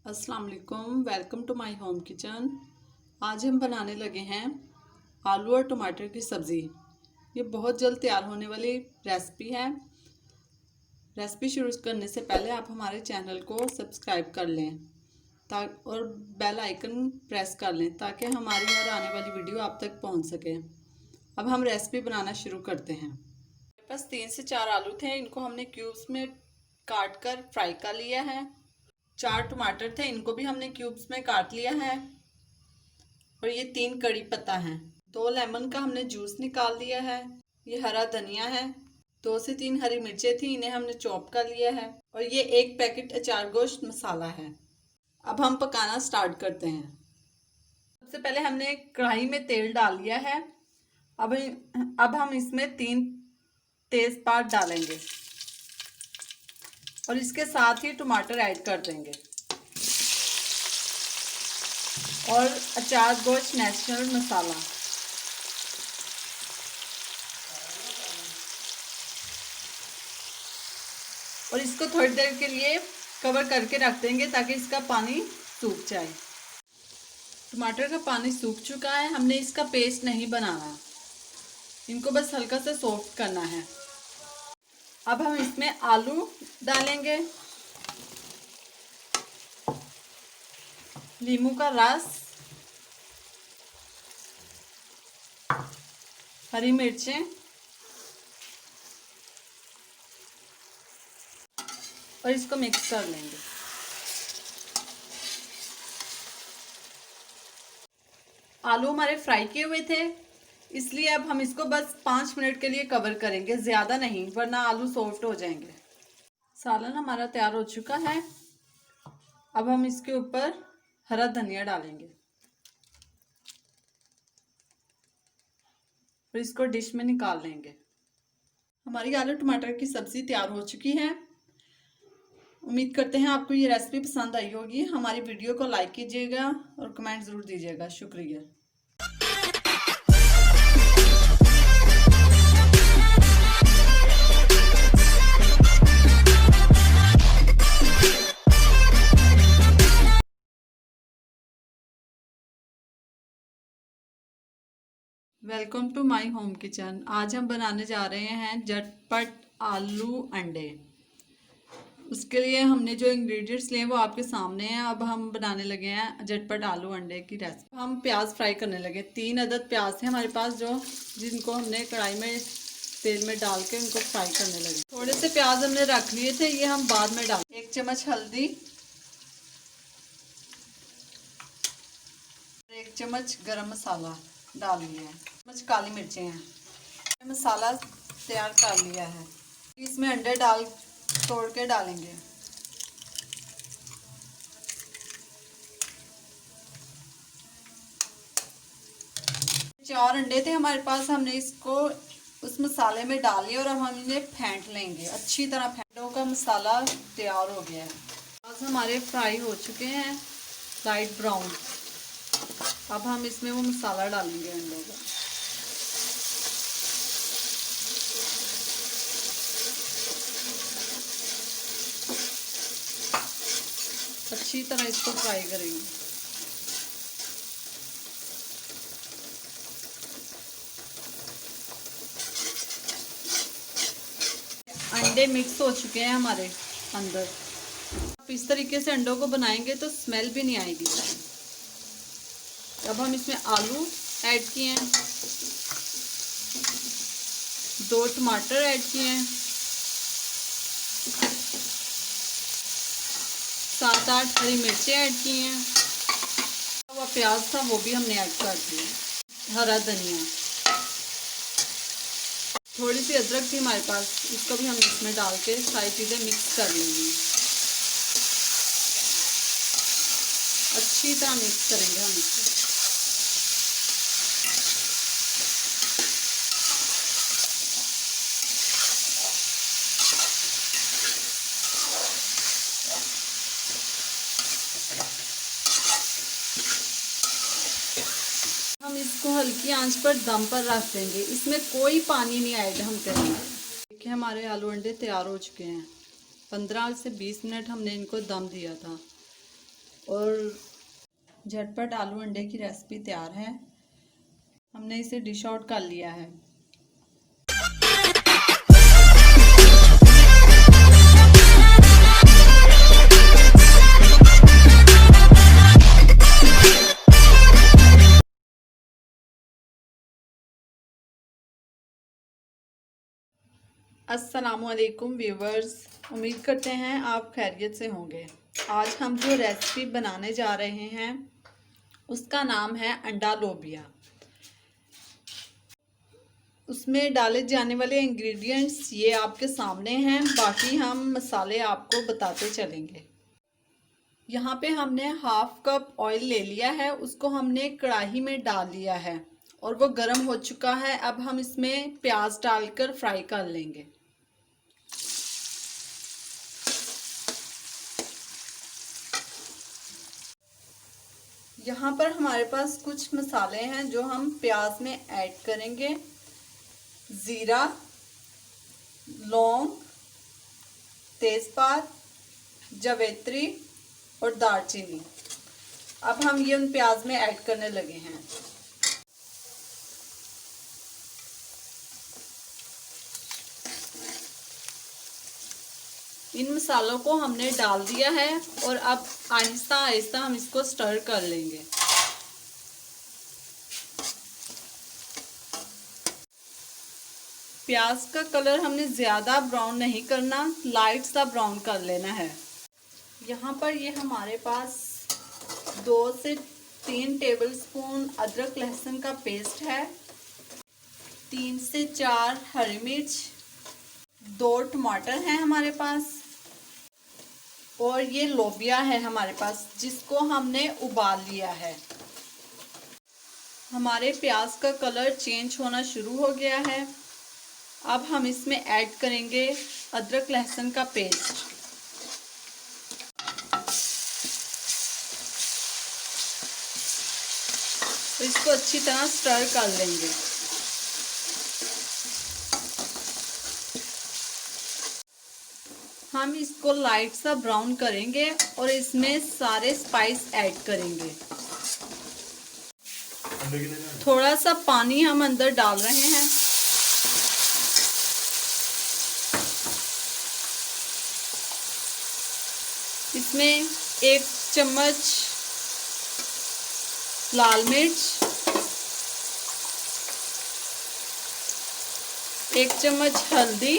अस्सलाम वालेकुम, welcome to my home kitchen. आज हम बनाने लगे हैं आलू और टमाटर की सब्ज़ी। ये बहुत जल्द तैयार होने वाली रेसिपी है। रेसिपी शुरू करने से पहले आप हमारे चैनल को सब्सक्राइब कर लें और बेल आइकन प्रेस कर लें ताकि हमारी हर आने वाली वीडियो आप तक पहुंच सके। अब हम रेसिपी बनाना शुरू करते हैं। मेरे पास 3 से 4 आलू थे, इनको हमने क्यूब्स में काट कर फ्राई कर लिया है। 4 टमाटर थे, इनको भी हमने क्यूब्स में काट लिया है। और ये 3 कड़ी पत्ता है। 2 लेमन का हमने जूस निकाल लिया है। ये हरा धनिया है। 2 से 3 हरी मिर्चें थी, इन्हें हमने चॉप कर लिया है। और ये 1 पैकेट अचार गोश्त मसाला है। अब हम पकाना स्टार्ट करते हैं। सबसे पहले हमने कढ़ाई में तेल डाल लिया है। अब हम इसमें 3 तेजपात डालेंगे और इसके साथ ही टमाटर ऐड कर देंगे और अचार गोश्त नेचुरल मसाला। और इसको थोड़ी देर के लिए कवर करके रख देंगे ताकि इसका पानी सूख जाए। टमाटर का पानी सूख चुका है, हमने इसका पेस्ट नहीं बनाना, इनको बस हल्का सा सॉफ्ट करना है। अब हम इसमें आलू डालेंगे, नींबू का रस, हरी मिर्चें और इसको मिक्स कर लेंगे। आलू हमारे फ्राई किए हुए थे, इसलिए अब हम इसको बस 5 मिनट के लिए कवर करेंगे, ज़्यादा नहीं, वरना आलू सॉफ्ट हो जाएंगे। सालन हमारा तैयार हो चुका है। अब हम इसके ऊपर हरा धनिया डालेंगे और इसको डिश में निकाल लेंगे। हमारी आलू टमाटर की सब्ज़ी तैयार हो चुकी है। उम्मीद करते हैं आपको ये रेसिपी पसंद आई होगी। हमारी वीडियो को लाइक कीजिएगा और कमेंट ज़रूर दीजिएगा। शुक्रिया। Welcome to my home kitchen. आज हम बनाने जा रहे हैं झटपट आलू अंडे। उसके लिए हमने जो इंग्रेडिएंट्स लिए वो आपके सामने हैं। अब हम बनाने लगे हैं झटपट आलू अंडे की रेसिपी। हम प्याज फ्राई करने लगे। 3 अदद प्याज थे हमारे पास, जिनको हमने कढ़ाई में तेल में डाल के उनको फ्राई करने लगे। थोड़े से प्याज हमने रख लिए थे, ये हम बाद में डाल। 1 चम्मच हल्दी, 1 चम्मच गरम मसाला डाल लिया है, 1 चम्मच काली मिर्चें हैं। मसाला तैयार कर लिया है। इसमें अंडे तोड़ के डालेंगे। 4 अंडे थे हमारे पास, हमने इसको उस मसाले में डाल लिया और अब हम इन्हें फेंट लेंगे अच्छी तरह। अंडों का मसाला तैयार हो गया है। प्याज हमारे फ्राई हो चुके हैं लाइट ब्राउन। अब हम इसमें वो मसाला डालेंगे अंडों का। अच्छी तरह इसको फ्राई करेंगे। अंडे मिक्स हो चुके हैं हमारे अंदर। आप इस तरीके से अंडों को बनाएंगे तो स्मेल भी नहीं आएगी। अब हम इसमें आलू ऐड किए हैं, 2 टमाटर ऐड किए हैं, 7-8 हरी मिर्चें ऐड की हैं। वो प्याज था वो भी हमने ऐड कर दिया। हरा धनिया, थोड़ी सी अदरक थी हमारे पास, इसको भी हम इसमें डाल के सारी चीज़ें मिक्स कर लेंगे। अच्छी तरह मिक्स करेंगे हम इसको। हम इसको हल्की आंच पर दम पर रख देंगे, इसमें कोई पानी नहीं ऐड हम करेंगे। देखिए हमारे आलू अंडे तैयार हो चुके हैं। 15 से 20 मिनट हमने इनको दम दिया था। और झटपट आलू अंडे की रेसिपी तैयार है। हमने इसे डिश आउट कर लिया है। अस्सलामुअलैकुम व्यूवर्स, उम्मीद करते हैं आप खैरियत से होंगे। आज हम जो रेसिपी बनाने जा रहे हैं उसका नाम है अंडा लोबिया। उसमें डाले जाने वाले इंग्रेडिएंट्स ये आपके सामने हैं, बाकी हम मसाले आपको बताते चलेंगे। यहाँ पे हमने हाफ कप ऑयल ले लिया है, उसको हमने कढ़ाई में डाल लिया है और वो गर्म हो चुका है। अब हम इसमें प्याज डालकर फ्राई कर लेंगे। यहाँ पर हमारे पास कुछ मसाले हैं जो हम प्याज में ऐड करेंगे। ज़ीरा, लौंग, तेज़पात, जावित्री और दालचीनी। अब हम ये उन प्याज में ऐड करने लगे हैं। इन मसालों को हमने डाल दिया है और अब आहिस्ता आहिस्ता हम इसको स्टर कर लेंगे। प्याज का कलर हमने ज़्यादा ब्राउन नहीं करना, लाइट सा ब्राउन कर लेना है। यहाँ पर ये हमारे पास 2 से 3 टेबलस्पून अदरक लहसुन का पेस्ट है, 3 से 4 हरी मिर्च, 2 टमाटर हैं हमारे पास, और ये लोबिया है हमारे पास जिसको हमने उबाल लिया है। हमारे प्याज का कलर चेंज होना शुरू हो गया है। अब हम इसमें ऐड करेंगे अदरक लहसुन का पेस्ट। तो इसको अच्छी तरह स्टर कर लेंगे। हम इसको लाइट सा ब्राउन करेंगे और इसमें सारे स्पाइस ऐड करेंगे। थोड़ा सा पानी हम अंदर डाल रहे हैं। इसमें 1 चम्मच लाल मिर्च, 1 चम्मच हल्दी,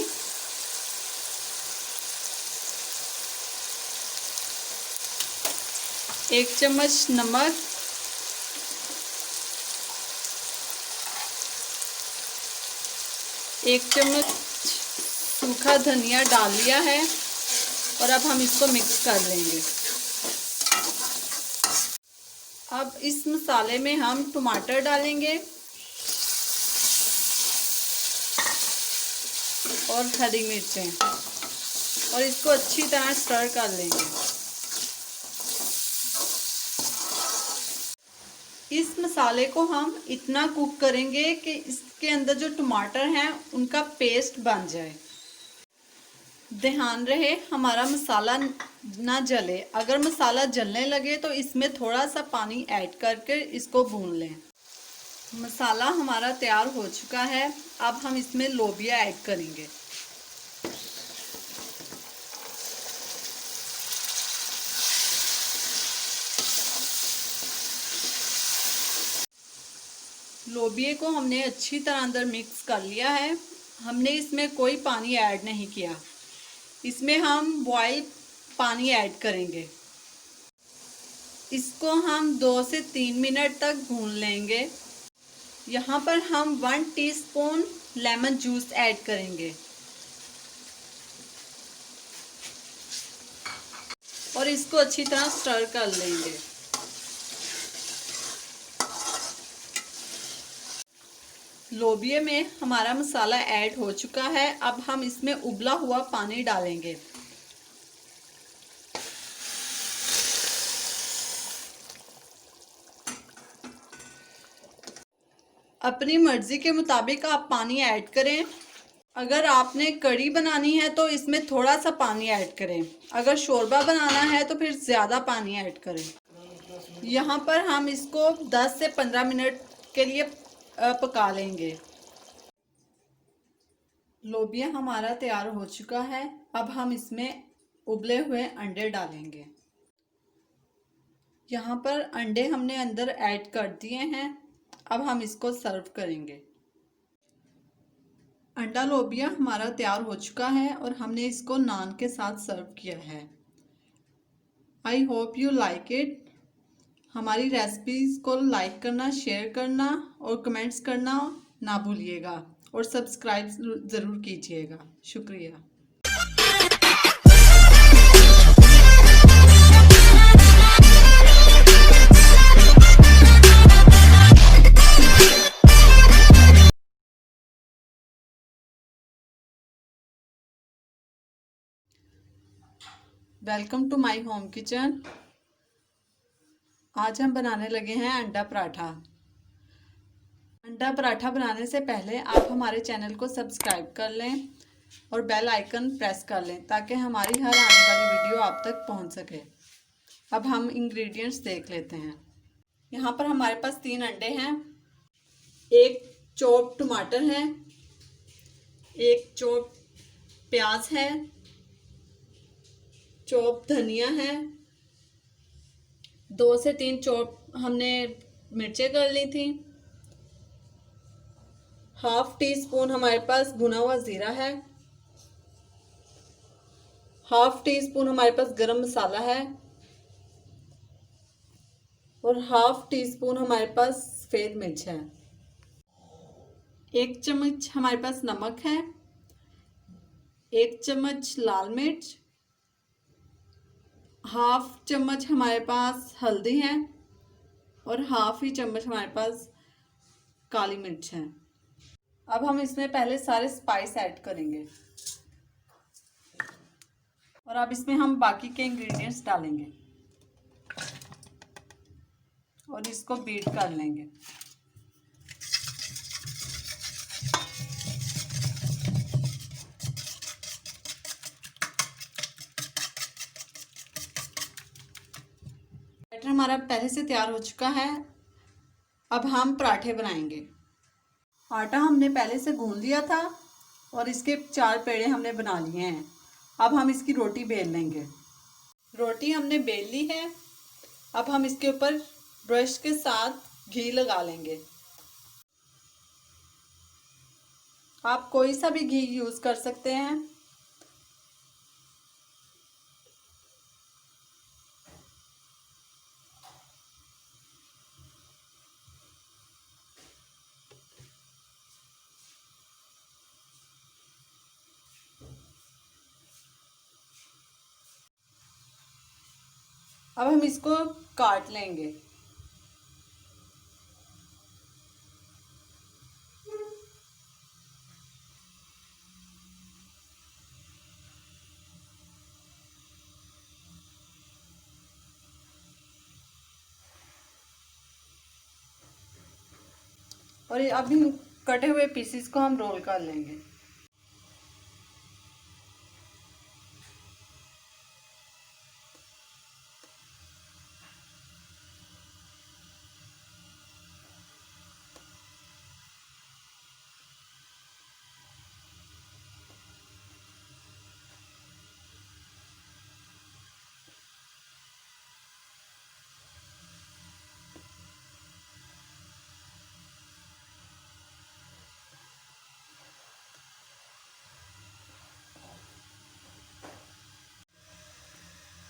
1 चम्मच नमक, 1 चम्मच सूखा धनिया डाल लिया है और अब हम इसको मिक्स कर लेंगे। अब इस मसाले में हम टमाटर डालेंगे और हरी मिर्चें और इसको अच्छी तरह स्टर कर लेंगे। इस मसाले को हम इतना कुक करेंगे कि इसके अंदर जो टमाटर हैं उनका पेस्ट बन जाए। ध्यान रहे हमारा मसाला ना जले। अगर मसाला जलने लगे तो इसमें थोड़ा सा पानी ऐड करके इसको भून लें। मसाला हमारा तैयार हो चुका है। अब हम इसमें लोबिया ऐड करेंगे। लोबिये को हमने अच्छी तरह अंदर मिक्स कर लिया है। हमने इसमें कोई पानी ऐड नहीं किया। इसमें हम बॉयल पानी ऐड करेंगे। इसको हम 2 से 3 मिनट तक भून लेंगे। यहाँ पर हम 1 टीस्पून लेमन जूस ऐड करेंगे और इसको अच्छी तरह स्टर कर लेंगे। लोबिये में हमारा मसाला ऐड हो चुका है। अब हम इसमें उबला हुआ पानी डालेंगे। अपनी मर्जी के मुताबिक आप पानी ऐड करें। अगर आपने कढ़ी बनानी है तो इसमें थोड़ा सा पानी ऐड करें, अगर शोरबा बनाना है तो फिर ज़्यादा पानी ऐड करें। यहाँ पर हम इसको 10 से 15 मिनट के लिए पका लेंगे। लोबिया हमारा तैयार हो चुका है। अब हम इसमें उबले हुए अंडे डालेंगे। यहाँ पर अंडे हमने अंदर ऐड कर दिए हैं। अब हम इसको सर्व करेंगे। अंडा लोबिया हमारा तैयार हो चुका है और हमने इसको नान के साथ सर्व किया है। I hope you like it. हमारी रेसिपीज़ को लाइक करना, शेयर करना और कमेंट्स करना ना भूलिएगा और सब्सक्राइब ज़रूर कीजिएगा। शुक्रिया। Welcome to my home kitchen. आज हम बनाने लगे हैं अंडा पराठा। अंडा पराठा बनाने से पहले आप हमारे चैनल को सब्सक्राइब कर लें और बेल आइकन प्रेस कर लें ताकि हमारी हर आने वाली वीडियो आप तक पहुंच सके। अब हम इंग्रेडिएंट्स देख लेते हैं। यहाँ पर हमारे पास 3 अंडे हैं, एक चॉप टमाटर है, एक चॉप प्याज है, चॉप धनिया है, 2 से 3 चॉप हमने मिर्चें कर ली थी, ½ टीस्पून हमारे पास भुना हुआ जीरा है, ½ टीस्पून हमारे पास गरम मसाला है और ½ टीस्पून हमारे पास सफ़ेद मिर्च है। 1 चम्मच हमारे पास नमक है, 1 चम्मच लाल मिर्च, ½ चम्मच हमारे पास हल्दी है और ½ ही चम्मच हमारे पास काली मिर्च है। अब हम इसमें पहले सारे स्पाइस ऐड करेंगे और अब इसमें हम बाकी के इंग्रेडिएंट्स डालेंगे और इसको बीट कर लेंगे। बैटर हमारा पहले से तैयार हो चुका है। अब हम पराठे बनाएंगे। आटा हमने पहले से गूंद लिया था और इसके 4 पेड़े हमने बना लिए हैं। अब हम इसकी रोटी बेल लेंगे। रोटी हमने बेल ली है। अब हम इसके ऊपर ब्रश के साथ घी लगा लेंगे। आप कोई सा भी घी यूज़ कर सकते हैं। अब हम इसको काट लेंगे। और अब इन कटे हुए पीसेस को हम रोल कर लेंगे।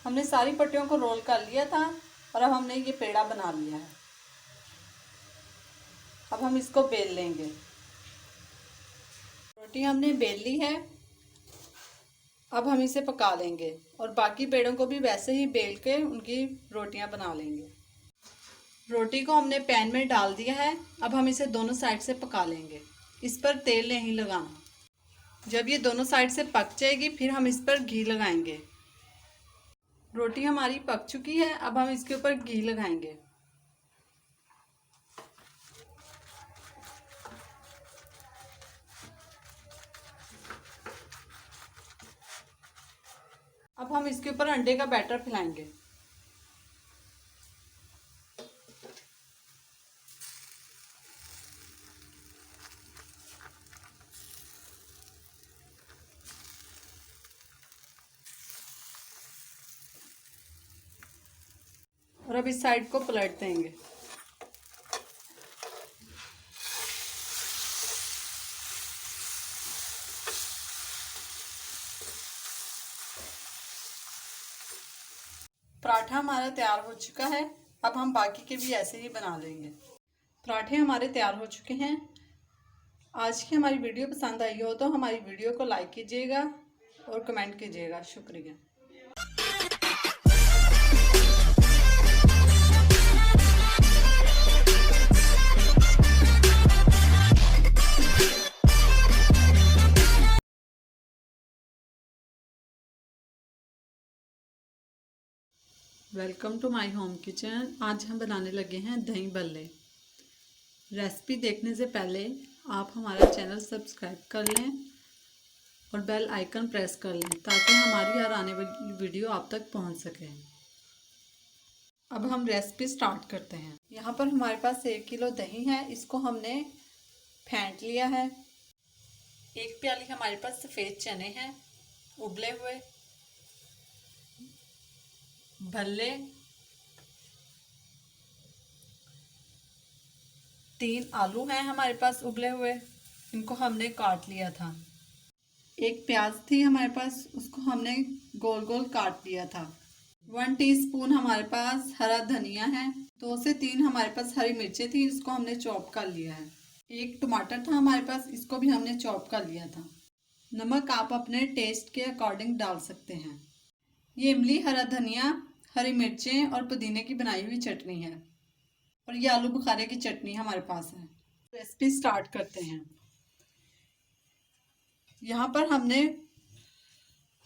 हमने सारी पट्टियों को रोल कर लिया था और अब हमने ये पेड़ा बना लिया है। अब हम इसको बेल लेंगे। रोटी हमने बेल ली है। अब हम इसे पका लेंगे और बाकी पेड़ों को भी वैसे ही बेल के उनकी रोटियां बना लेंगे। रोटी को हमने पैन में डाल दिया है। अब हम इसे दोनों साइड से पका लेंगे। इस पर तेल नहीं लगाना। जब ये दोनों साइड से पक जाएगी फिर हम इस पर घी लगाएंगे। रोटी हमारी पक चुकी है। अब हम इसके ऊपर घी लगाएंगे। अब हम इसके ऊपर अंडे का बैटर फैलाएंगे। और अब इस साइड को पलट देंगे। पराठा हमारा तैयार हो चुका है। अब हम बाकी के भी ऐसे ही बना लेंगे। पराठे हमारे तैयार हो चुके हैं। आज की हमारी वीडियो पसंद आई हो तो हमारी वीडियो को लाइक कीजिएगा और कमेंट कीजिएगा। शुक्रिया। Welcome to my home kitchen. आज हम बनाने लगे हैं दही बल्ले। रेसिपी देखने से पहले आप हमारा चैनल सब्सक्राइब कर लें और बेल आइकन प्रेस कर लें ताकि हमारी हर आने वाली वीडियो आप तक पहुंच सके। अब हम रेसिपी स्टार्ट करते हैं। यहाँ पर हमारे पास 1 किलो दही है। इसको हमने फेंट लिया है। 1 प्याली हमारे पास सफ़ेद चने हैं उबले हुए। भल्ले 3 आलू हैं हमारे पास उबले हुए, इनको हमने काट लिया था। 1 प्याज थी हमारे पास, उसको हमने गोल गोल काट लिया था। 1 टीस्पून हमारे पास हरा धनिया है। 2 से 3 हमारे पास हरी मिर्चें थी, इसको हमने चॉप कर लिया है। 1 टमाटर था हमारे पास, इसको भी हमने चॉप कर लिया था। नमक आप अपने टेस्ट के अकॉर्डिंग डाल सकते हैं। ये इमली, हरा धनिया, हरी मिर्चें और पुदीने की बनाई हुई चटनी है और ये आलू बुखारे की चटनी हमारे पास है। रेसिपी स्टार्ट करते हैं। यहाँ पर हमने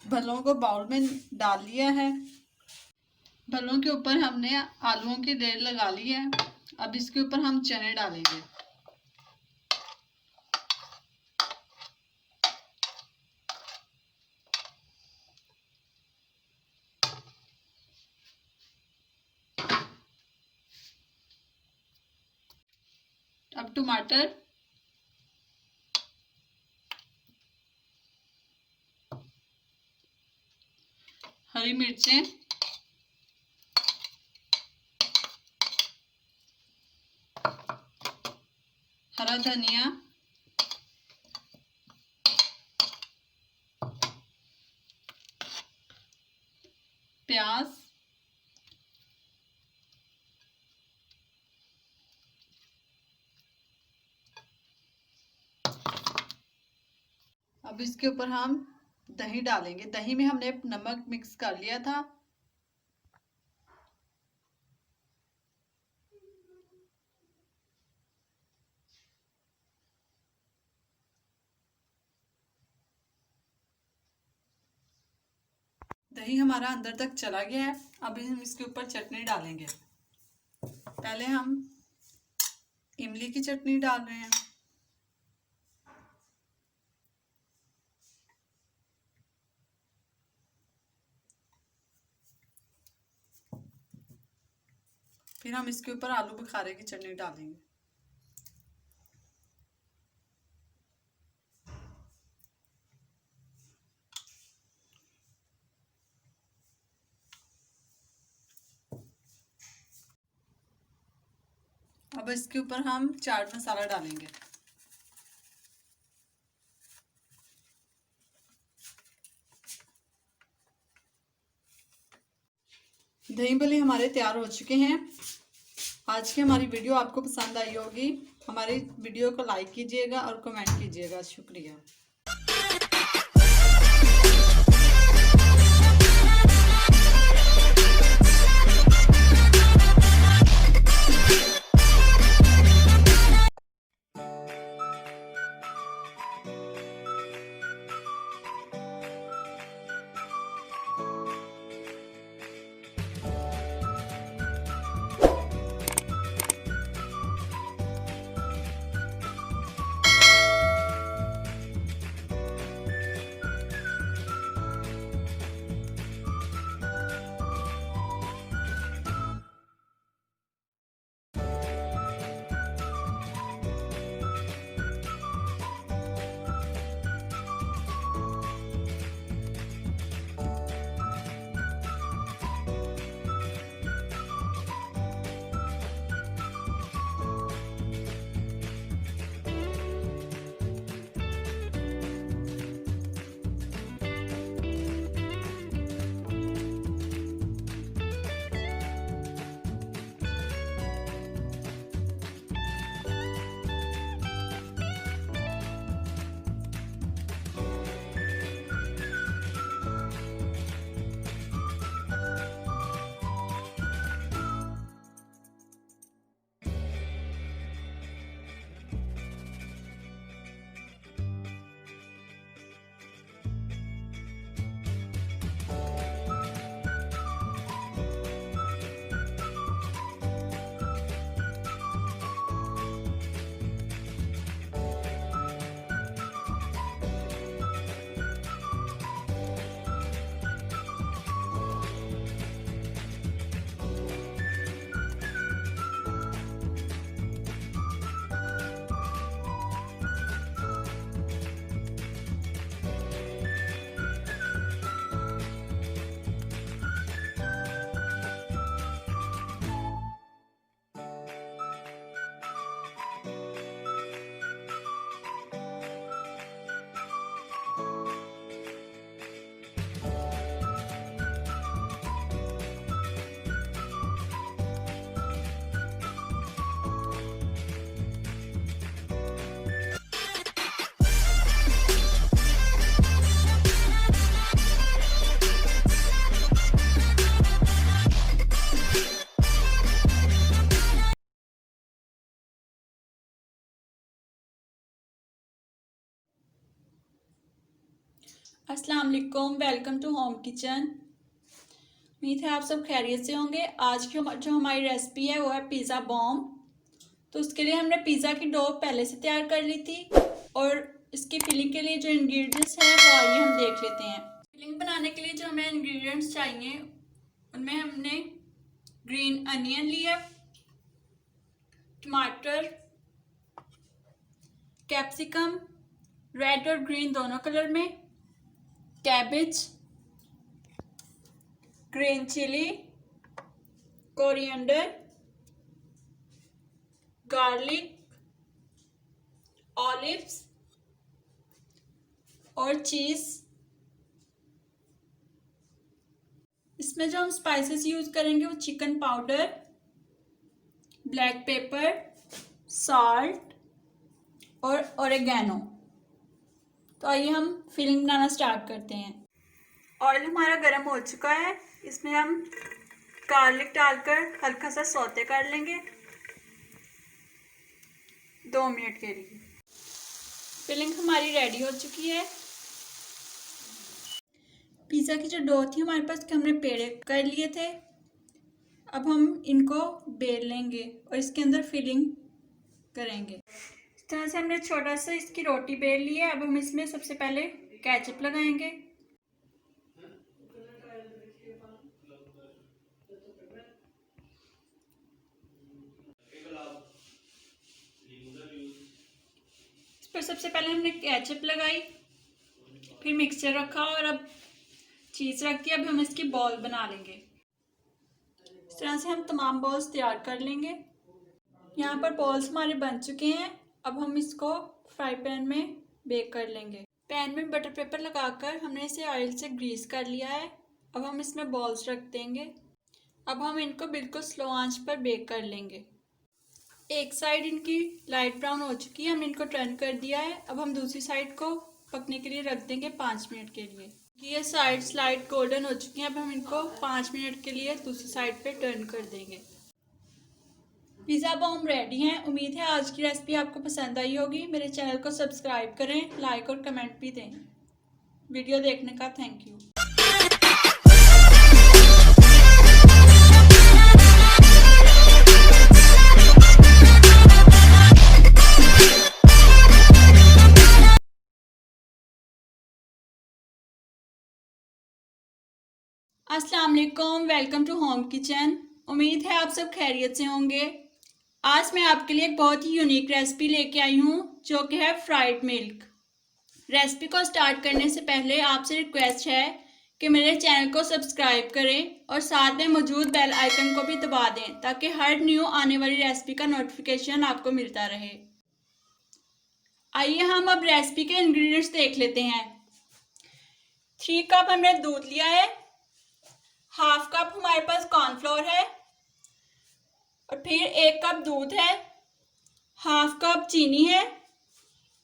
भल्लों को बाउल में डाल लिया है। भल्लों के ऊपर हमने आलूओं की लेयर लगा ली है। अब इसके ऊपर हम चने डालेंगे। अब टमाटर, हरी मिर्चें, हरा धनिया, प्याज, अब इसके ऊपर हम दही डालेंगे। दही में हमने नमक मिक्स कर लिया था। दही हमारा अंदर तक चला गया है। अब हम इसके ऊपर चटनी डालेंगे। पहले हम इमली की चटनी डाल रहे हैं। फिर हम इसके ऊपर आलू बुखारे की चटनी डालेंगे। अब इसके ऊपर हम चाट मसाला डालेंगे। दही बल्ले हमारे तैयार हो चुके हैं। आज की हमारी वीडियो आपको पसंद आई होगी। हमारी वीडियो को लाइक कीजिएगा और कमेंट कीजिएगा। शुक्रिया। अस्सलाम वालेकुम, वेलकम टू होम किचन। उम्मीद है आप सब खैरियत से होंगे। आज की जो हमारी रेसिपी है वो है पिज़्ज़ा बॉम्ब। तो उसके लिए हमने पिज़्ज़ा की डो पहले से तैयार कर ली थी और इसकी फिलिंग के लिए जो इंग्रेडिएंट्स हैं वो आइए हम देख लेते हैं। फिलिंग बनाने के लिए जो हमें इंग्रेडिएंट्स चाहिए उनमें हमने ग्रीन अनियन लिया, टमाटर, कैप्सिकम रेड और ग्रीन दोनों कलर में, cabbage, green chilli, coriander, garlic, olives और चीज़। इसमें जो हम स्पाइसेस यूज़ करेंगे वो chicken powder, black pepper, salt और ओरेगानो। तो आइए हम फिलिंग बनाना स्टार्ट करते हैं। ऑयल हमारा गर्म हो चुका है, इसमें हम गार्लिक डालकर हल्का सा सौते कर लेंगे 2 मिनट के लिए। फिलिंग हमारी रेडी हो चुकी है। पिज़्ज़ा की जो डो थी हमारे पास हमने पेड़े कर लिए थे। अब हम इनको बेल लेंगे और इसके अंदर फिलिंग करेंगे। इस तरह से हमने छोटा सा इसकी रोटी बेल ली है। अब हम इसमें सबसे पहले केचप लगाएंगे। इस पर सबसे पहले हमने केचप लगाई, फिर मिक्सचर रखा और अब चीज़ रख दी। अब हम इसकी बॉल बना लेंगे। इस तरह से हम तमाम बॉल्स तैयार कर लेंगे। यहाँ पर बॉल्स हमारे बन चुके हैं। अब हम इसको फ्राई पैन में बेक कर लेंगे। पैन में बटर पेपर लगाकर हमने इसे ऑयल से ग्रीस कर लिया है। अब हम इसमें बॉल्स रख देंगे। अब हम इनको बिल्कुल स्लो आंच पर बेक कर लेंगे। एक साइड इनकी लाइट ब्राउन हो चुकी है, हमने इनको टर्न कर दिया है। अब हम दूसरी साइड को पकने के लिए रख देंगे 5 मिनट के लिए। ये साइड्स लाइट गोल्डन हो चुकी हैं। अब हम इनको 5 मिनट के लिए दूसरी साइड पे टर्न कर देंगे। पिज़्ज़ा बॉम्ब रेडी है। उम्मीद है आज की रेसिपी आपको पसंद आई होगी। मेरे चैनल को सब्सक्राइब करें, लाइक और कमेंट भी दें। वीडियो देखने का थैंक यू। अस्सलाम वालेकुम, वेलकम टू होम किचन। उम्मीद है आप सब खैरियत से होंगे। आज मैं आपके लिए एक बहुत ही यूनिक रेसिपी लेके आई हूँ जो कि है फ्राइड मिल्क। रेसिपी को स्टार्ट करने से पहले आपसे रिक्वेस्ट है कि मेरे चैनल को सब्सक्राइब करें और साथ में मौजूद बेल आइकन को भी दबा दें ताकि हर न्यू आने वाली रेसिपी का नोटिफिकेशन आपको मिलता रहे। आइए हम अब रेसिपी के इंग्रेडिएंट्स देख लेते हैं। 3 कप हमने दूध लिया है, हाफ कप हमारे पास कॉर्नफ्लोर है और फिर 1 कप दूध है, हाफ कप चीनी है,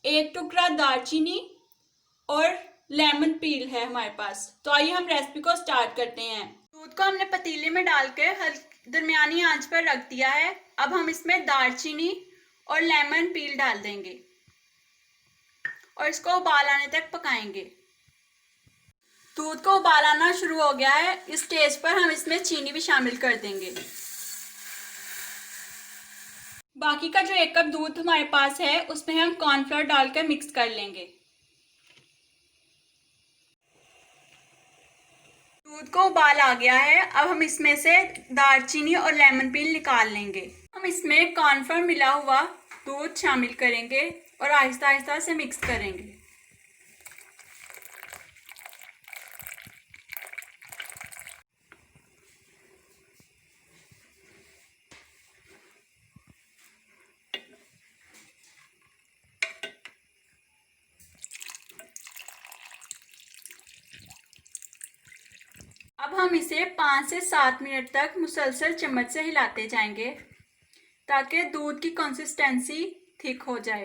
1 टुकड़ा दालचीनी और लेमन पील है हमारे पास। तो आइए हम रेसिपी को स्टार्ट करते हैं। दूध को हमने पतीले में डालकर दरमियानी आंच पर रख दिया है। अब हम इसमें दालचीनी और लेमन पील डाल देंगे और इसको उबाल आने तक पकाएंगे। दूध को उबाल आना शुरू हो गया है। इस स्टेज पर हम इसमें चीनी भी शामिल कर देंगे। बाकी का जो 1 कप दूध हमारे पास है उसमें हम कॉर्नफ्लोर डालकर मिक्स कर लेंगे। दूध को उबाल आ गया है। अब हम इसमें से दालचीनी और लेमन पील निकाल लेंगे। हम इसमें कॉर्नफ्लोर मिला हुआ दूध शामिल करेंगे और आहिस्ता आहिस्ता से मिक्स करेंगे। अब हम इसे 5 से 7 मिनट तक मुसलसल चम्मच से हिलाते जाएंगे ताकि दूध की कंसिस्टेंसी थिक हो जाए।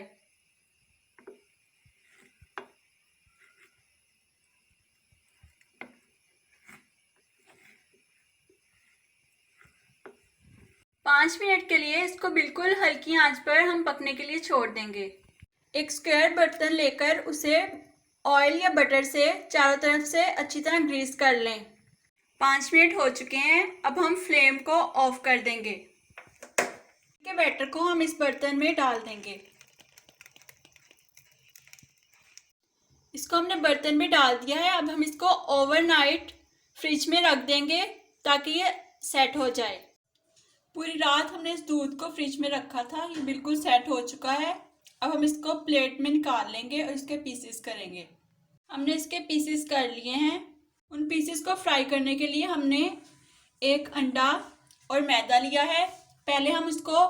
पाँच मिनट के लिए इसको बिल्कुल हल्की आंच पर हम पकने के लिए छोड़ देंगे। एक स्क्वायर बर्तन लेकर उसे ऑयल या बटर से चारों तरफ से अच्छी तरह ग्रीस कर लें। 5 मिनट हो चुके हैं। अब हम फ्लेम को ऑफ कर देंगे। के बैटर को हम इस बर्तन में डाल देंगे। इसको हमने बर्तन में डाल दिया है। अब हम इसको ओवरनाइट फ्रिज में रख देंगे ताकि ये सेट हो जाए। पूरी रात हमने इस दूध को फ्रिज में रखा था, ये बिल्कुल सेट हो चुका है। अब हम इसको प्लेट में निकाल लेंगे और इसके पीसेस करेंगे। हमने इसके पीसेस कर लिए हैं। उन पीसेस को फ्राई करने के लिए हमने एक अंडा और मैदा लिया है। पहले हम इसको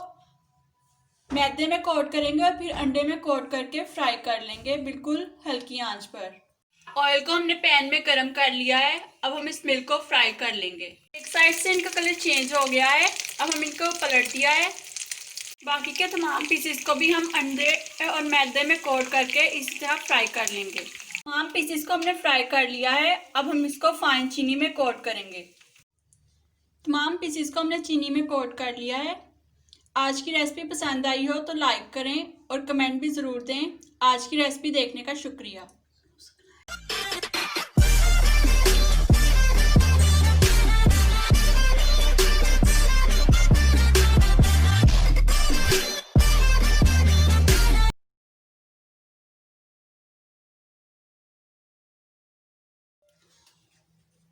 मैदे में कोट करेंगे और फिर अंडे में कोट करके फ्राई कर लेंगे, बिल्कुल हल्की आंच पर। ऑयल को हमने पैन में गरम कर लिया है। अब हम इस मिल्क को फ्राई कर लेंगे। एक साइड से इनका कलर चेंज हो गया है। अब हम इनको पलट दिया है। बाकी के तमाम पीसेस को भी हम अंडे और मैदे में कोट करके इसी तरह फ्राई कर लेंगे। तमाम पीसेस को हमने फ्राई कर लिया है। अब हम इसको फाइन चीनी में कोट करेंगे। तमाम पीसेस को हमने चीनी में कोट कर लिया है। आज की रेसिपी पसंद आई हो तो लाइक करें और कमेंट भी ज़रूर दें। आज की रेसिपी देखने का शुक्रिया।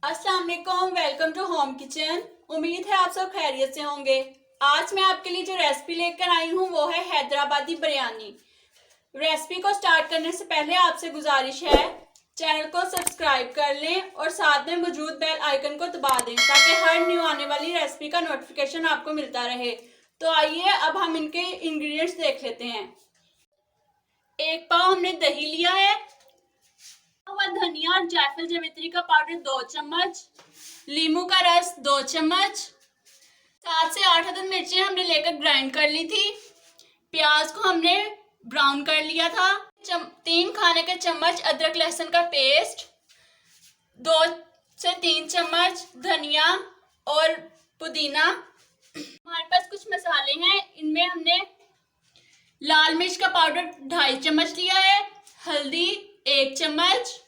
अस्सलाम वालेकुम, वेलकम टू होम किचन। उम्मीद है आप सब खैरियत से होंगे। आज मैं आपके लिए जो रेसिपी लेकर आई हूँ वो है हैदराबादी बिरयानी। रेसिपी को स्टार्ट करने से पहले आपसे गुजारिश है चैनल को सब्सक्राइब कर लें और साथ में मौजूद बेल आइकन को दबा दें ताकि हर न्यू आने वाली रेसिपी का नोटिफिकेशन आपको मिलता रहे। तो आइए अब हम इनके इंग्रेडिएंट्स देख लेते हैं। 1 पाव हमने दही लिया है, धनिया और जायफल जावित्री का पाउडर 2 चम्मच, लीमू का रस 2 चम्मच, 7 से 8 अदद मिर्चें हमने लेकर ग्राइंड कर ली थी। प्याज को हमने ब्राउन कर लिया था। 3 खाने के चम्मच अदरक लहसुन का पेस्ट, 2 से 3 चम्मच धनिया और पुदीना। हमारे पास कुछ मसाले हैं। इनमें हमने लाल मिर्च का पाउडर 2.5 चम्मच लिया है, हल्दी 1 चम्मच,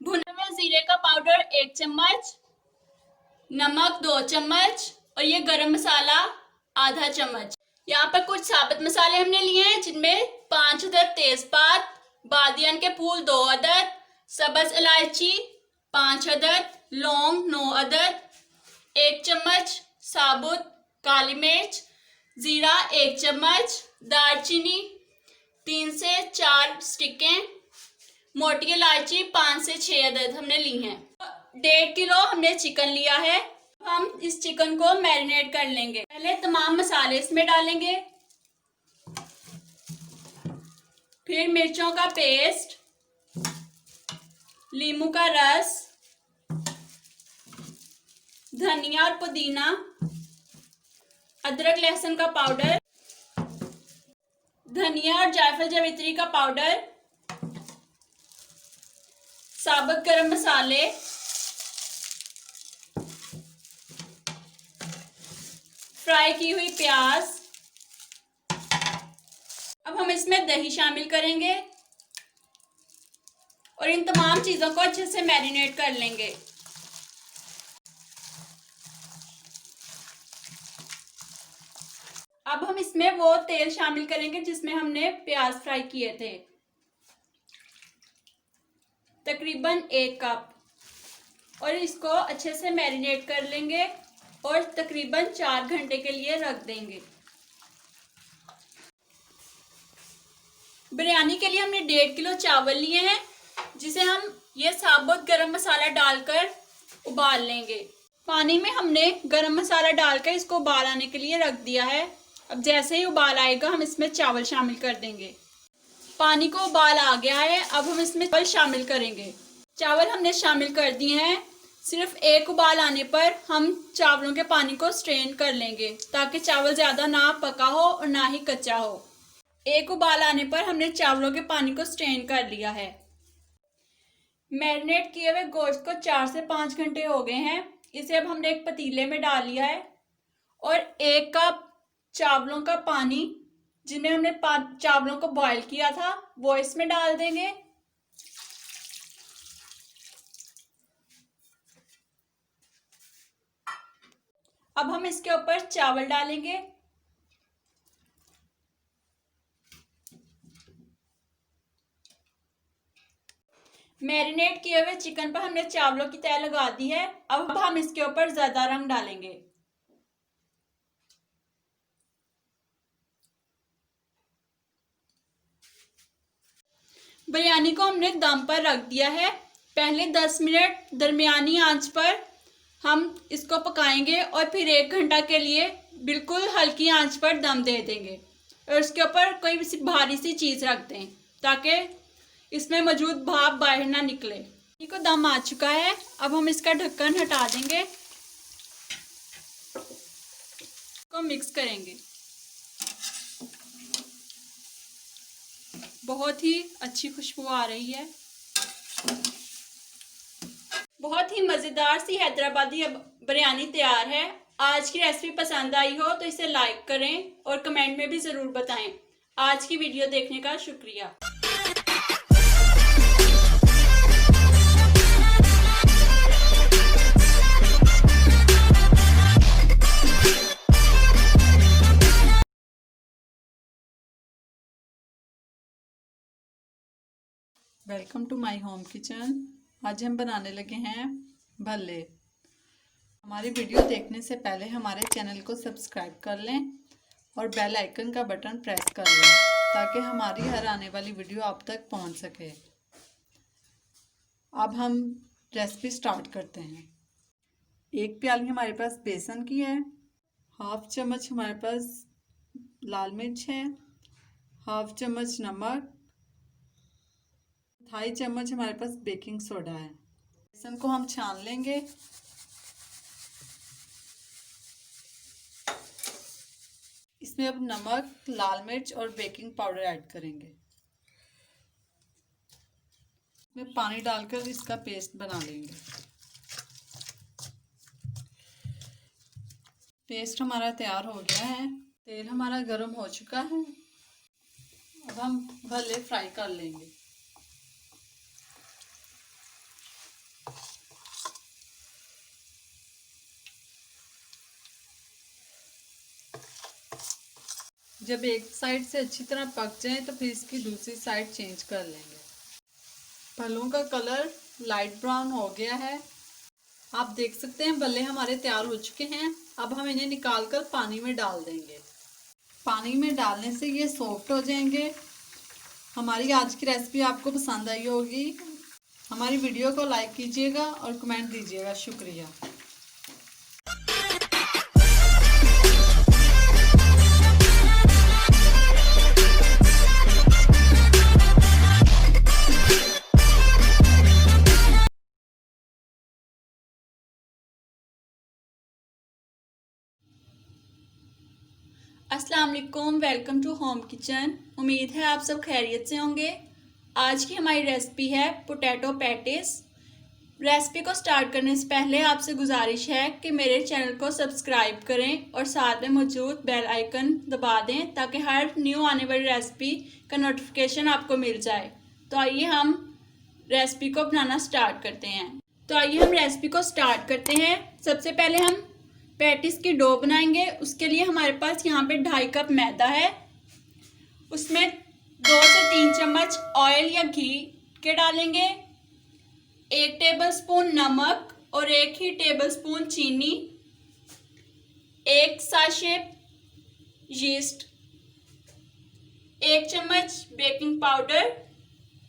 भुने हुए जीरे का पाउडर 1 चम्मच, नमक 2 चम्मच और ये गरम मसाला आधा चम्मच। यहाँ पर कुछ साबुत मसाले हमने लिए हैं जिनमें 5 अदद तेजपात, बादियान के फूल 2 अदद, सब्ज इलायची 5 अदद, लौंग 9 अदद, 1 चम्मच साबुत काली मिर्च, जीरा 1 चम्मच, दालचीनी 3 से 4 स्टिकें, मोटी इलायची 5 से 6 अदद हमने ली हैं। 1.5 किलो हमने चिकन लिया है। हम इस चिकन को मैरिनेट कर लेंगे। पहले तमाम मसाले इसमें डालेंगे, फिर मिर्चों का पेस्ट, लीमू का रस, धनिया और पुदीना, अदरक लहसुन का पाउडर, धनिया और जायफल जावित्री का पाउडर, साबुत गरम मसाले, फ्राई की हुई प्याज। अब हम इसमें दही शामिल करेंगे और इन तमाम चीजों को अच्छे से मैरिनेट कर लेंगे। अब हम इसमें वो तेल शामिल करेंगे जिसमें हमने प्याज फ्राई किए थे, तकरीबन 1 कप, और इसको अच्छे से मैरिनेट कर लेंगे और तकरीबन 4 घंटे के लिए रख देंगे। बिरयानी के लिए हमने 1.5 किलो चावल लिए हैं जिसे हम ये साबुत गरम मसाला डालकर उबाल लेंगे। पानी में हमने गरम मसाला डालकर इसको उबाल आने के लिए रख दिया है। अब जैसे ही उबाल आएगा हम इसमें चावल शामिल कर देंगे। पानी को उबाल आ गया है। अब हम इसमें चावल शामिल करेंगे। चावल हमने शामिल कर दिए हैं। सिर्फ 1 उबाल आने पर हम चावलों के पानी को स्ट्रेन कर लेंगे ताकि चावल ज़्यादा ना पका हो और ना ही कच्चा हो। 1 उबाल आने पर हमने चावलों के पानी को स्ट्रेन कर लिया है। मैरिनेट किए हुए गोश्त को 4 से 5 घंटे हो गए हैं। इसे अब हमने एक पतीले में डाल लिया है और 1 कप चावलों का पानी जिनमें हमने चावलों को बॉईल किया था वो इसमें डाल देंगे। अब हम इसके ऊपर चावल डालेंगे। मैरिनेट किए हुए चिकन पर हमने चावलों की तह लगा दी है। अब हम इसके ऊपर ज्यादा रंग डालेंगे। बिरयानी को हमने दम पर रख दिया है। पहले 10 मिनट दरमियानी आंच पर हम इसको पकाएंगे और फिर 1 घंटा के लिए बिल्कुल हल्की आंच पर दम दे देंगे और इसके ऊपर कोई सी भारी सी चीज रख दें ताकि इसमें मौजूद भाप बाहर ना निकले। ये को दम आ चुका है। अब हम इसका ढक्कन हटा देंगे, को मिक्स करेंगे। बहुत ही अच्छी खुशबू आ रही है। बहुत ही मज़ेदार सी हैदराबादी बिरयानी तैयार है। आज की रेसिपी पसंद आई हो तो इसे लाइक करें और कमेंट में भी ज़रूर बताएं। आज की वीडियो देखने का शुक्रिया। Welcome to my home kitchen. आज हम बनाने लगे हैं भल्ले। हमारी वीडियो देखने से पहले हमारे चैनल को सब्सक्राइब कर लें और बेल आइकन का बटन प्रेस कर लें ताकि हमारी हर आने वाली वीडियो आप तक पहुंच सके। अब हम रेसिपी स्टार्ट करते हैं। 1 प्याली हमारे पास बेसन की है, 1/2 चम्मच हमारे पास लाल मिर्च है, 1/2 चम्मच नमक, 1/2 चम्मच हमारे पास बेकिंग सोडा है। बेसन को हम छान लेंगे। इसमें अब नमक, लाल मिर्च और बेकिंग पाउडर ऐड करेंगे। इसमें पानी डालकर इसका पेस्ट बना लेंगे। पेस्ट हमारा तैयार हो गया है। तेल हमारा गर्म हो चुका है। अब हम भल्ले फ्राई कर लेंगे। जब एक साइड से अच्छी तरह पक जाए तो फिर इसकी दूसरी साइड चेंज कर लेंगे। फलों का कलर लाइट ब्राउन हो गया है। आप देख सकते हैं भल्ले हमारे तैयार हो चुके हैं। अब हम इन्हें निकालकर पानी में डाल देंगे। पानी में डालने से ये सॉफ्ट हो जाएंगे। हमारी आज की रेसिपी आपको पसंद आई होगी। हमारी वीडियो को लाइक कीजिएगा और कमेंट दीजिएगा। शुक्रिया। अस्सलाम वालेकुम, वेलकम टू होम किचन। उम्मीद है आप सब खैरियत से होंगे। आज की हमारी रेसिपी है पोटैटो पैटिस। रेसिपी को स्टार्ट करने से पहले आपसे गुजारिश है कि मेरे चैनल को सब्सक्राइब करें और साथ में मौजूद बेल आइकन दबा दें ताकि हर न्यू आने वाली रेसिपी का नोटिफिकेशन आपको मिल जाए। तो आइए हम रेसिपी को बनाना स्टार्ट करते हैं। सबसे पहले हम पैटिस की डो बनाएंगे। उसके लिए हमारे पास यहाँ पे 2.5 कप मैदा है। उसमें 2 से 3 चम्मच ऑयल या घी के डालेंगे, 1 टेबलस्पून नमक और 1 ही टेबलस्पून चीनी, 1 साशे यीस्ट, 1 चम्मच बेकिंग पाउडर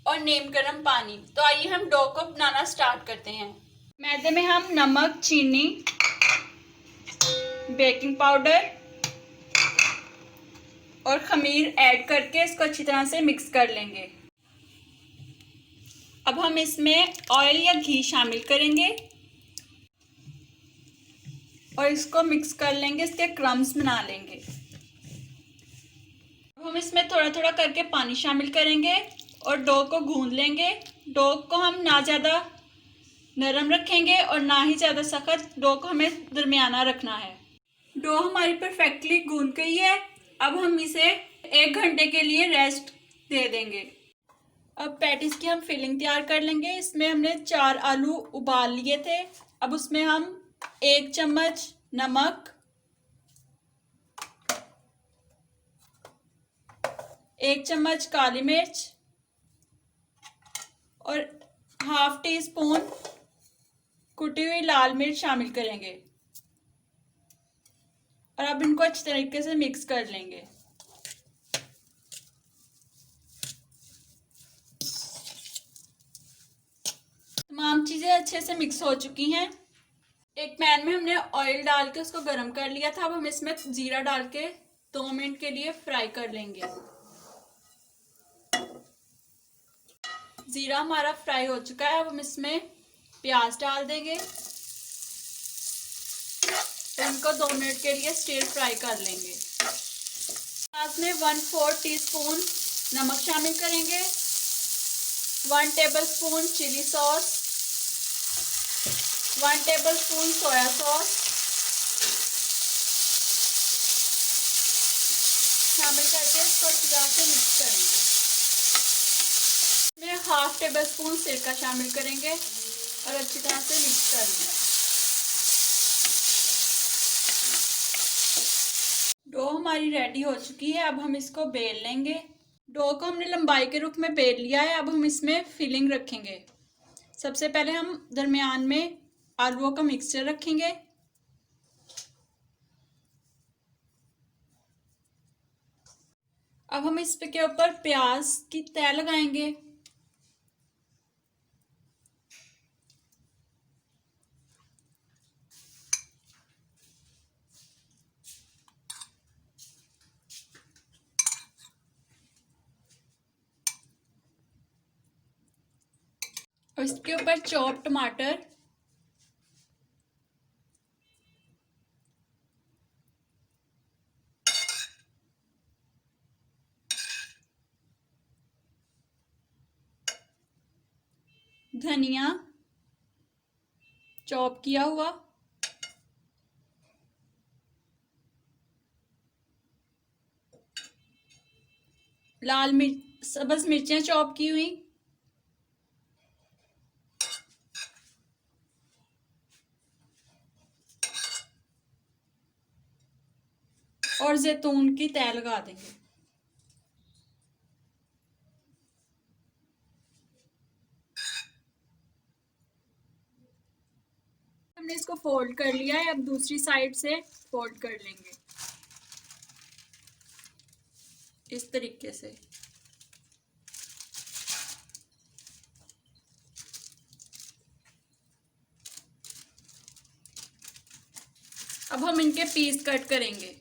और नीम गर्म पानी। तो आइए हम डो को बनाना स्टार्ट करते हैं। मैदे में हम नमक, चीनी, बेकिंग पाउडर और खमीर ऐड करके इसको अच्छी तरह से मिक्स कर लेंगे। अब हम इसमें ऑयल या घी शामिल करेंगे और इसको मिक्स कर लेंगे, इसके क्रम्स बना लेंगे। अब हम इसमें थोड़ा थोड़ा करके पानी शामिल करेंगे और डो को गूंद लेंगे। डो को हम ना ज़्यादा नरम रखेंगे और ना ही ज़्यादा सख्त। डो को हमें दरमियाना रखना है। डो हमारी परफेक्टली गूंद गई है। अब हम इसे 1 घंटे के लिए रेस्ट दे देंगे। अब पैटिस की हम फिलिंग तैयार कर लेंगे। इसमें हमने 4 आलू उबाल लिए थे। अब उसमें हम 1 चम्मच नमक, 1 चम्मच काली मिर्च और हाफ टी स्पून कुटी हुई लाल मिर्च शामिल करेंगे और अब इनको अच्छी तरीके से मिक्स कर लेंगे। तमाम चीज़ें अच्छे से मिक्स हो चुकी हैं। एक पैन में हमने ऑयल डाल के उसको गर्म कर लिया था। अब हम इसमें जीरा डाल के 2 मिनट के लिए फ्राई कर लेंगे। जीरा हमारा फ्राई हो चुका है। अब हम इसमें प्याज डाल देंगे तो इनको 2 मिनट के लिए स्टिर फ्राई कर लेंगे। प्याज में 1/4 टीस्पून नमक शामिल करेंगे, 1 tablespoon chilli sauce, 1 tablespoon soya sauce शामिल करके इसको अच्छी तरह से मिक्स करेंगे। इसमें हाफ टेबल स्पून सिरका शामिल करेंगे और अच्छी तरह से मिक्स कर लेंगे। डो हमारी रेडी हो चुकी है। अब हम इसको बेल लेंगे। डो को हमने लंबाई के रुख में बेल लिया है। अब हम इसमें फिलिंग रखेंगे। सबसे पहले हम दरमियान में आलूओं का मिक्सचर रखेंगे। अब हम इसके ऊपर प्याज की तह लगाएंगे। और इसके ऊपर चॉप टमाटर, धनिया चॉप किया हुआ, लाल मिर्च, सब्ज मिर्चें चॉप की हुई, और जैतून की तह लगा देंगे। हमने इसको फोल्ड कर लिया है। अब दूसरी साइड से फोल्ड कर लेंगे इस तरीके से। अब हम इनके पीस कट करेंगे।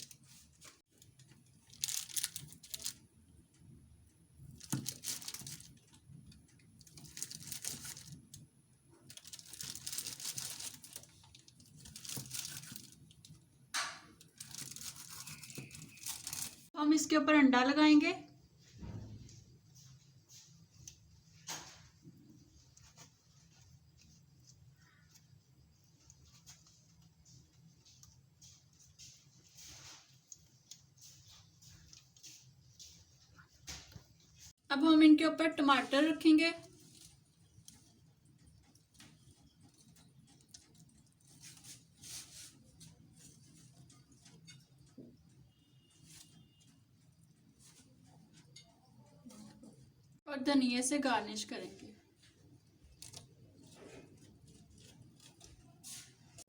हम इसके ऊपर अंडा लगाएंगे। अब हम इनके ऊपर टमाटर रखेंगे। और धनिया से गार्निश करेंगे।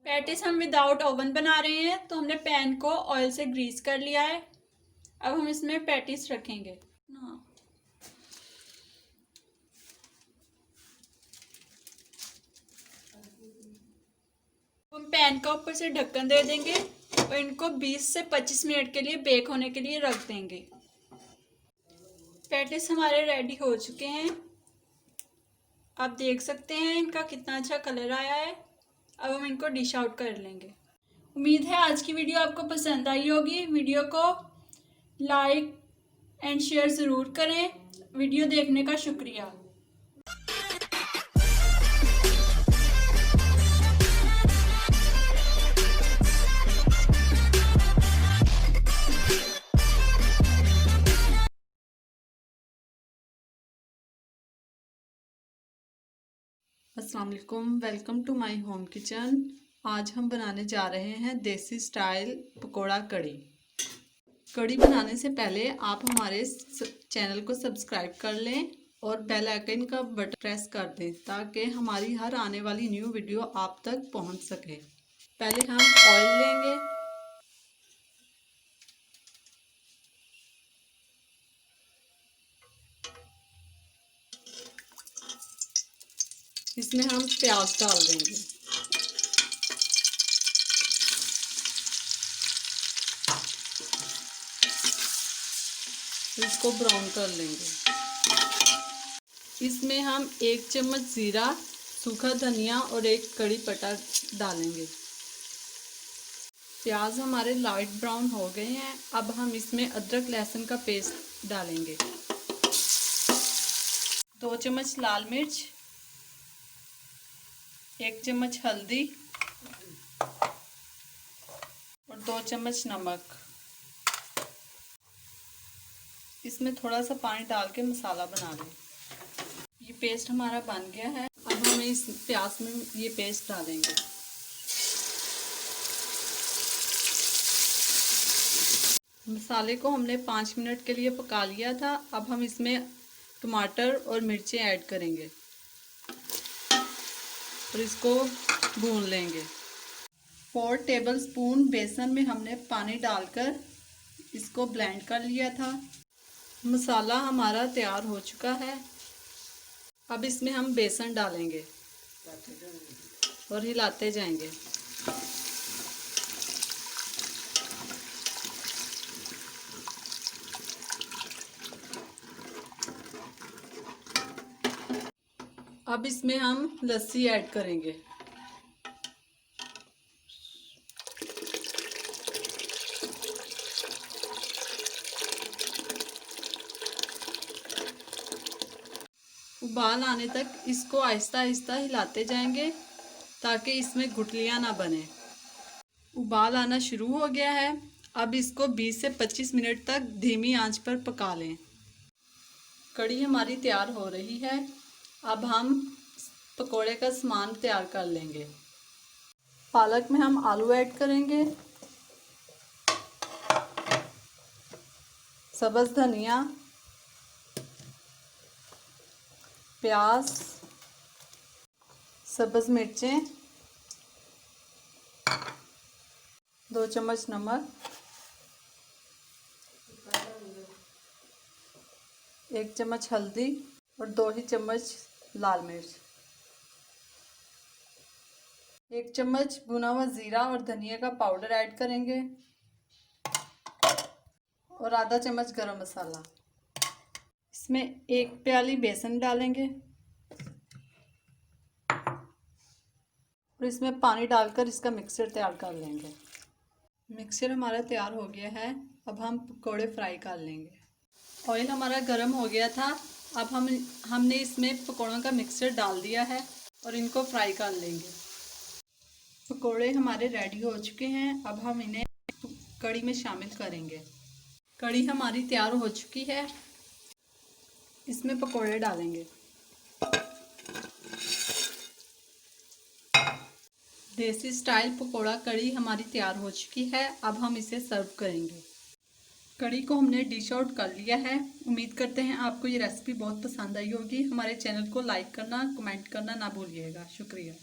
पैटिस हम विदाउट ओवन बना रहे हैं तो हमने पैन को ऑयल से ग्रीस कर लिया है। अब हम इसमें पैटिस रखेंगे। हम पैन का ऊपर से ढक्कन दे देंगे और इनको 20 से 25 मिनट के लिए बेक होने के लिए रख देंगे। पैटिस हमारे रेडी हो चुके हैं। आप देख सकते हैं इनका कितना अच्छा कलर आया है। अब हम इनको डिश आउट कर लेंगे। उम्मीद है आज की वीडियो आपको पसंद आई होगी। वीडियो को लाइक एंड शेयर ज़रूर करें। वीडियो देखने का शुक्रिया। अस्सलाम वालेकुम, welcome to my home kitchen. आज हम बनाने जा रहे हैं देसी स्टाइल पकोड़ा कड़ी। कढ़ी बनाने से पहले आप हमारे चैनल को सब्सक्राइब कर लें और बेल आइकन का बटन प्रेस कर दें ताकि हमारी हर आने वाली न्यू वीडियो आप तक पहुंच सके। पहले हम ऑयल लेंगे। इसमें हम प्याज डाल देंगे। इसको ब्राउन कर लेंगे। इसमें हम 1 चम्मच जीरा, सूखा धनिया और 1 कड़ी पत्ता डालेंगे। प्याज हमारे लाइट ब्राउन हो गए हैं। अब हम इसमें अदरक लहसुन का पेस्ट डालेंगे। 2 चम्मच लाल मिर्च, 1 चम्मच हल्दी और 2 चम्मच नमक। इसमें थोड़ा सा पानी डाल के मसाला बना लें। ये पेस्ट हमारा बन गया है। अब हम इस प्याज में ये पेस्ट डालेंगे। मसाले को हमने 5 मिनट के लिए पका लिया था। अब हम इसमें टमाटर और मिर्चें ऐड करेंगे और इसको भून लेंगे। 4 टेबलस्पून बेसन में हमने पानी डालकर इसको ब्लेंड कर लिया था। मसाला हमारा तैयार हो चुका है। अब इसमें हम बेसन डालेंगे और हिलाते जाएंगे। अब इसमें हम लस्सी ऐड करेंगे। उबाल आने तक इसको आहिस्ता आहिस्ता हिलाते जाएंगे ताकि इसमें गुठलियां ना बने। उबाल आना शुरू हो गया है। अब इसको 20 से 25 मिनट तक धीमी आंच पर पका लें। कढ़ी हमारी तैयार हो रही है। अब हम पकोड़े का सामान तैयार कर लेंगे। पालक में हम आलू ऐड करेंगे, सब्ज़ धनिया, प्याज, सब्ज़ मिर्चें, 2 चम्मच नमक, 1 चम्मच हल्दी और 2 ही चम्मच लाल मिर्च, 1 चम्मच भुना हुआ जीरा और धनिया का पाउडर ऐड करेंगे और आधा चम्मच गरम मसाला। इसमें 1 प्याली बेसन डालेंगे और इसमें पानी डालकर इसका मिक्सचर तैयार कर लेंगे। मिक्सचर हमारा तैयार हो गया है। अब हम पकोड़े फ्राई कर लेंगे। ऑयल हमारा गर्म हो गया था। अब हमने इसमें पकोड़ों का मिक्सचर डाल दिया है और इनको फ्राई कर लेंगे। पकोड़े हमारे रेडी हो चुके हैं। अब हम इन्हें कढ़ी में शामिल करेंगे। कढ़ी हमारी तैयार हो चुकी है। इसमें पकोड़े डालेंगे। देसी स्टाइल पकोड़ा कढ़ी हमारी तैयार हो चुकी है। अब हम इसे सर्व करेंगे। कढ़ी को हमने डिश आउट कर लिया है। उम्मीद करते हैं आपको ये रेसिपी बहुत पसंद आई होगी। हमारे चैनल को लाइक करना, कमेंट करना ना भूलिएगा। शुक्रिया।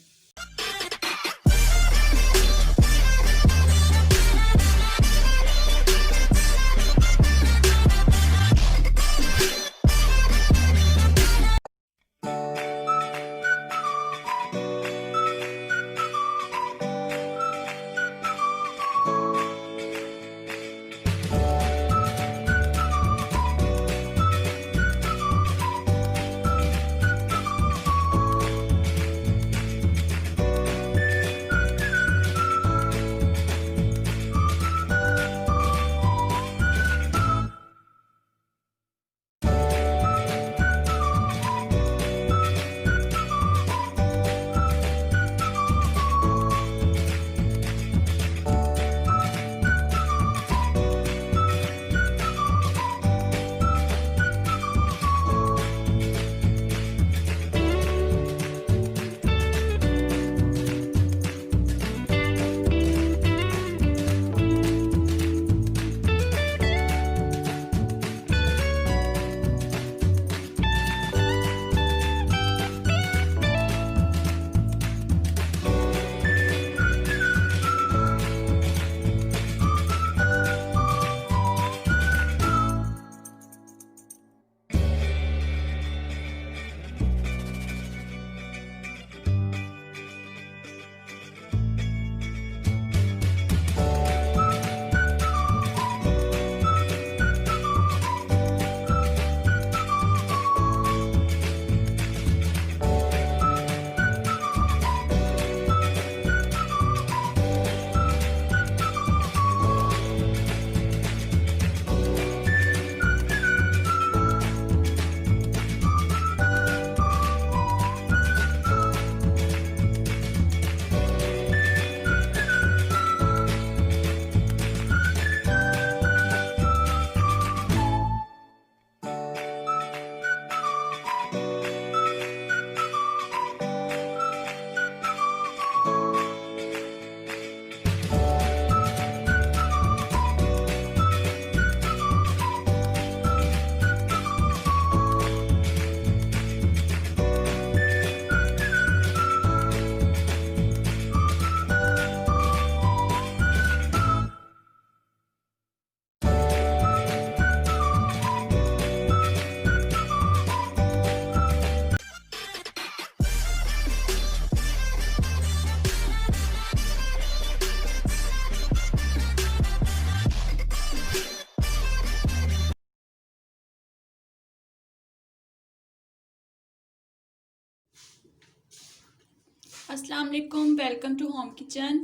अस्सलाम वालेकुम, वेलकम टू होम किचन।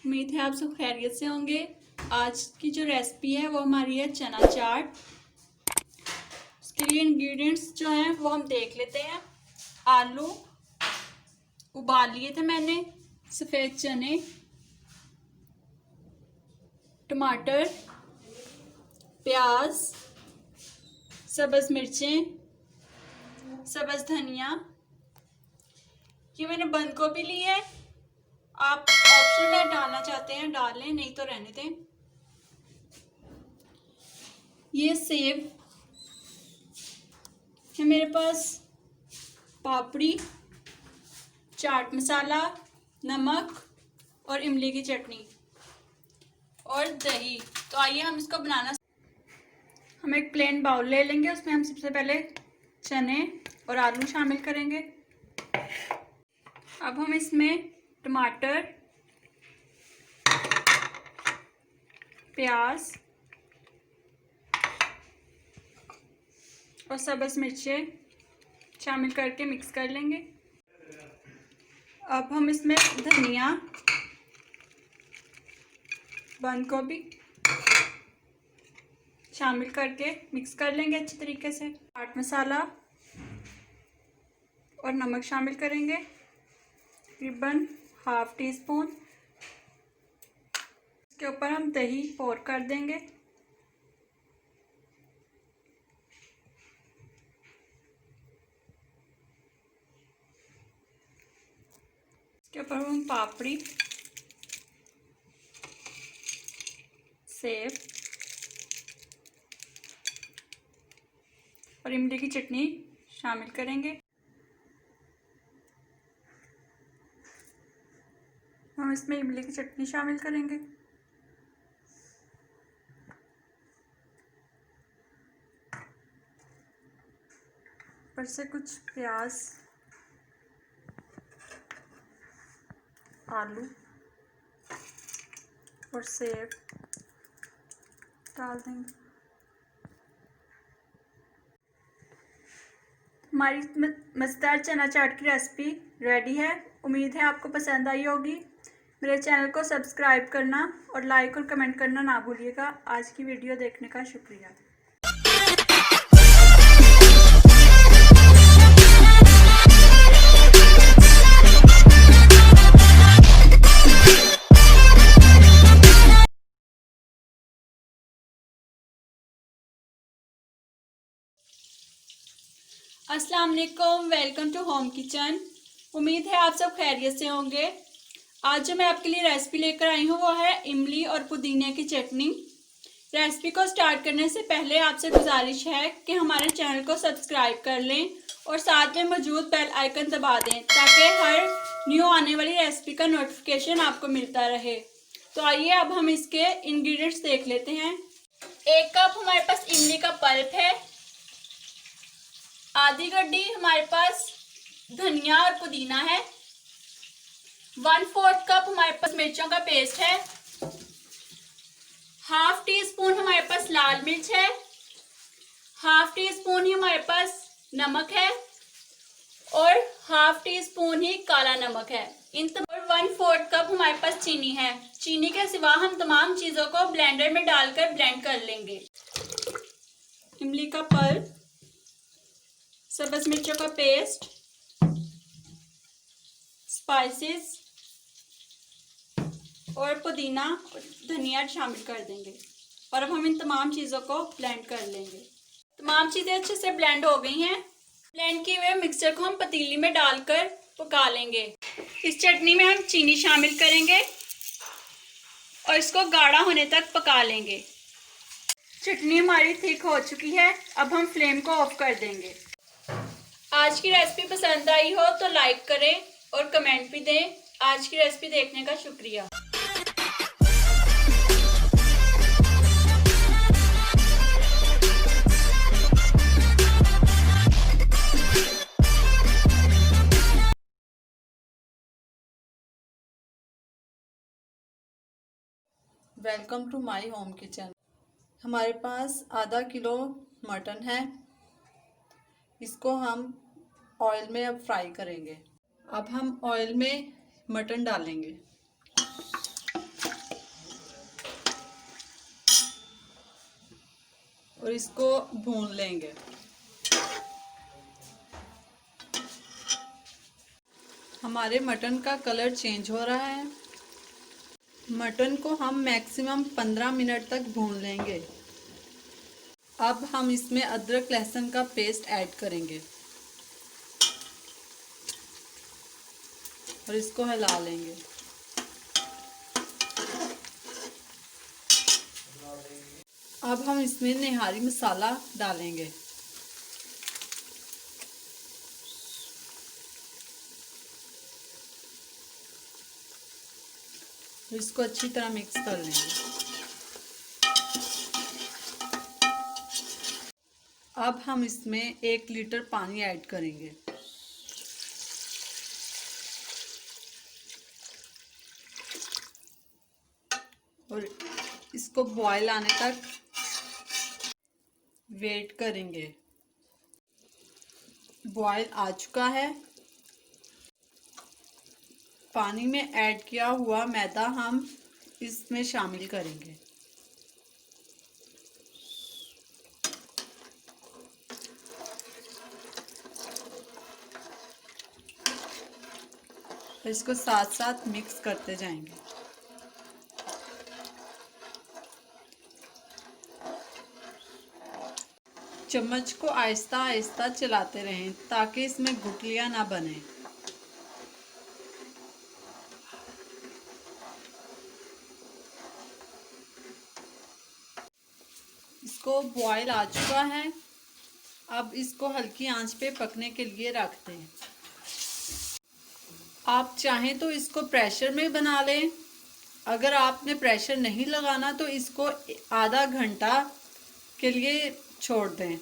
उम्मीद है आप सब खैरियत से होंगे। आज की जो रेसिपी है वो हमारी है चना चाट। उसके लिए इंग्रेडिएंट्स जो हैं वो हम देख लेते हैं। आलू उबाल लिए थे मैंने, सफ़ेद चने, टमाटर, प्याज, सब्ज़ मिर्चें, सब्ज़ धनिया, ये मैंने बंद गोभी ली है। आप ऑप्शन में डालना चाहते हैं डाल लें, नहीं तो रहने दें। ये सेब है मेरे पास, पापड़ी, चाट मसाला, नमक और इमली की चटनी और दही। तो आइए हम इसको बनाना। हम एक प्लेन बाउल ले लेंगे, उसमें हम सबसे पहले चने और आलू शामिल करेंगे। अब हम इसमें टमाटर, प्याज और सब्ज़ मिर्चें शामिल करके मिक्स कर लेंगे। अब हम इसमें धनिया, बंद गोभी शामिल करके मिक्स कर लेंगे अच्छी तरीके से। चाट मसाला और नमक शामिल करेंगे, तकरीबन ½ टीस्पून। इसके ऊपर हम दही पोर कर देंगे। इसके ऊपर हम पापड़ी, सेब और इमली की चटनी शामिल करेंगे। हम इसमें इमली की चटनी शामिल करेंगे। ऊपर से कुछ प्याज, आलू और सेब डाल देंगे। हमारी मज़ेदार चना चाट की रेसिपी रेडी है। उम्मीद है आपको पसंद आई होगी। मेरे चैनल को सब्सक्राइब करना और लाइक और कमेंट करना ना भूलिएगा। आज की वीडियो देखने का शुक्रिया। अस्सलाम वालेकुम, वेलकम टू होम किचन। उम्मीद है आप सब खैरियत से होंगे। आज जो मैं आपके लिए रेसिपी लेकर आई हूँ वो है इमली और पुदीने की चटनी। रेसिपी को स्टार्ट करने से पहले आपसे गुजारिश है कि हमारे चैनल को सब्सक्राइब कर लें और साथ में मौजूद बेल आइकन दबा दें ताकि हर न्यू आने वाली रेसिपी का नोटिफिकेशन आपको मिलता रहे। तो आइए अब हम इसके इंग्रेडिएंट्स देख लेते हैं। 1 कप हमारे पास इमली का पल्प है, आधी गड्डी हमारे पास धनिया और पुदीना है, 1/4 कप हमारे पास मिर्चों का पेस्ट है, ½ टीस्पून हमारे पास लाल मिर्च है, ½ टीस्पून ही हमारे पास नमक है और ½ टीस्पून ही काला नमक है। इन तमाम 1/4 कप हमारे पास चीनी है। चीनी के सिवा हम तमाम चीज़ों को ब्लेंडर में डालकर ब्लेंड कर लेंगे। इमली का पल्प, सब्ज़ मिर्चों का पेस्ट, स्पाइसेस और पुदीना और धनिया शामिल कर देंगे और अब हम इन तमाम चीज़ों को ब्लेंड कर लेंगे। तमाम चीज़ें अच्छे से ब्लेंड हो गई हैं। ब्लेंड किए हुए मिक्सचर को हम पतीली में डालकर पका लेंगे। इस चटनी में हम चीनी शामिल करेंगे और इसको गाढ़ा होने तक पका लेंगे। चटनी हमारी थिक हो चुकी है। अब हम फ्लेम को ऑफ कर देंगे। आज की रेसिपी पसंद आई हो तो लाइक करें और कमेंट भी दें। आज की रेसिपी देखने का शुक्रिया। Welcome to my home kitchen. हमारे पास आधा किलो मटन है। इसको हम ऑयल में अब फ्राई करेंगे। अब हम ऑयल में मटन डालेंगे और इसको भून लेंगे। हमारे मटन का कलर चेंज हो रहा है। मटन को हम मैक्सिमम 15 मिनट तक भून लेंगे। अब हम इसमें अदरक लहसुन का पेस्ट ऐड करेंगे और इसको हिला लेंगे। अब हम इसमें निहारी मसाला डालेंगे। इसको अच्छी तरह मिक्स कर लेंगे। अब हम इसमें 1 लीटर पानी ऐड करेंगे और इसको बॉयल आने तक वेट करेंगे। बॉयल आ चुका है। पानी में ऐड किया हुआ मैदा हम इसमें शामिल करेंगे। इसको साथ साथ मिक्स करते जाएंगे। चम्मच को आहिस्ता आहिस्ता चलाते रहें ताकि इसमें गुठलियां ना बने। इसको बॉयल आ चुका है। अब इसको हल्की आंच पे पकने के लिए रखते हैं। आप चाहें तो इसको प्रेशर में बना लें। अगर आपने प्रेशर नहीं लगाना तो इसको आधा घंटा के लिए छोड़ दें।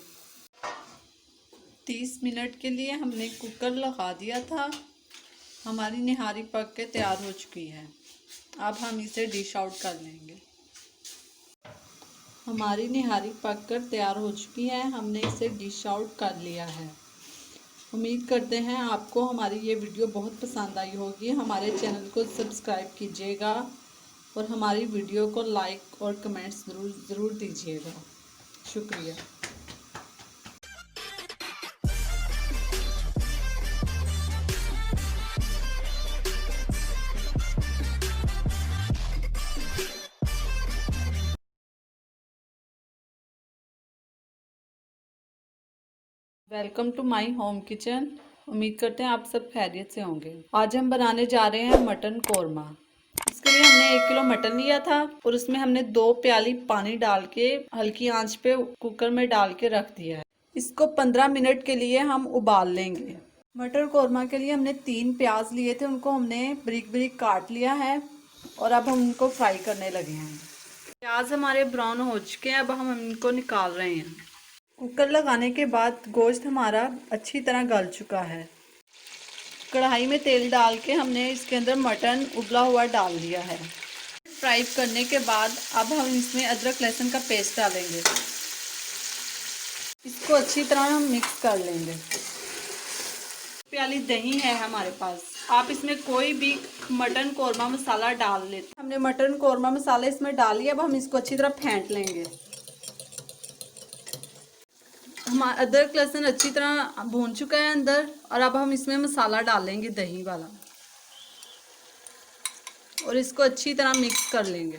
30 मिनट के लिए हमने कुकर लगा दिया था। हमारी निहारी पक के तैयार हो चुकी है। अब हम इसे डिश आउट कर लेंगे। हमारी निहारी पककर तैयार हो चुकी है। हमने इसे डिश आउट कर लिया है। उम्मीद करते हैं आपको हमारी ये वीडियो बहुत पसंद आई होगी। हमारे चैनल को सब्सक्राइब कीजिएगा और हमारी वीडियो को लाइक और कमेंट्स ज़रूर दीजिएगा। शुक्रिया। Welcome to my home kitchen. उम्मीद करते हैं आप सब खैरियत से होंगे। आज हम बनाने जा रहे हैं मटन कोरमा। इसके लिए हमने 1 किलो मटन लिया था और उसमें हमने 2 प्याली पानी डाल के हल्की आंच पे कुकर में डाल के रख दिया है। इसको 15 मिनट के लिए हम उबाल लेंगे। मटर कोरमा के लिए हमने 3 प्याज लिए थे, उनको हमने बारीक बारीक काट लिया है और अब हम उनको फ्राई करने लगे हैं। प्याज हमारे ब्राउन हो चुके हैं। अब हम इनको निकाल रहे हैं। कुकर लगाने के बाद गोश्त हमारा अच्छी तरह गल चुका है। कढ़ाई में तेल डाल के हमने इसके अंदर मटन उबला हुआ डाल दिया है। फ्राई करने के बाद अब हम इसमें अदरक लहसुन का पेस्ट डालेंगे। इसको अच्छी तरह हम मिक्स कर लेंगे। प्याली दही है हमारे पास। आप इसमें कोई भी मटन कोरमा मसाला डाल लेते। हमने मटन कोरमा मसाला इसमें डाल लिया। अब हम इसको अच्छी तरह फेंट लेंगे। हमारा अदरक लहसुन अच्छी तरह भून चुका है अंदर और अब हम इसमें मसाला डालेंगे दही वाला और इसको अच्छी तरह मिक्स कर लेंगे।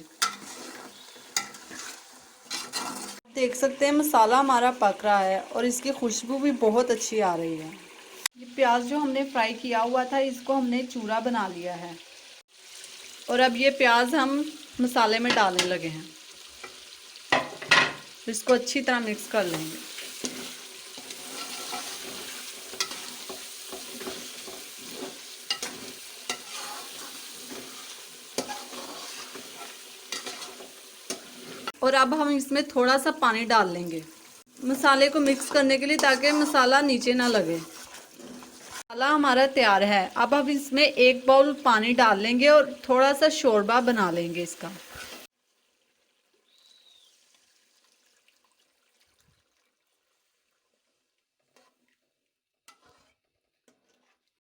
देख सकते हैं मसाला हमारा पक रहा है और इसकी खुशबू भी बहुत अच्छी आ रही है। ये प्याज जो हमने फ्राई किया हुआ था इसको हमने चूरा बना लिया है और अब ये प्याज हम मसाले में डालने लगे हैं। इसको अच्छी तरह मिक्स कर लेंगे। और अब हम इसमें थोड़ा सा पानी डाल लेंगे मसाले को मिक्स करने के लिए, ताकि मसाला नीचे ना लगे। मसाला हमारा तैयार है। अब हम इसमें 1 बाउल पानी डाल लेंगे और थोड़ा सा शोरबा बना लेंगे इसका।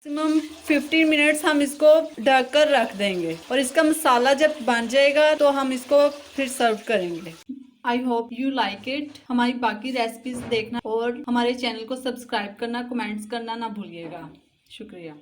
मैक्सिमम 15 मिनट्स हम इसको ढक कर रख देंगे और इसका मसाला जब बन जाएगा तो हम इसको फिर सर्व करेंगे। I hope you like it. हमारी बाकी रेसिपीज देखना और हमारे चैनल को सब्सक्राइब करना, कमेंट्स करना ना भूलिएगा। शुक्रिया।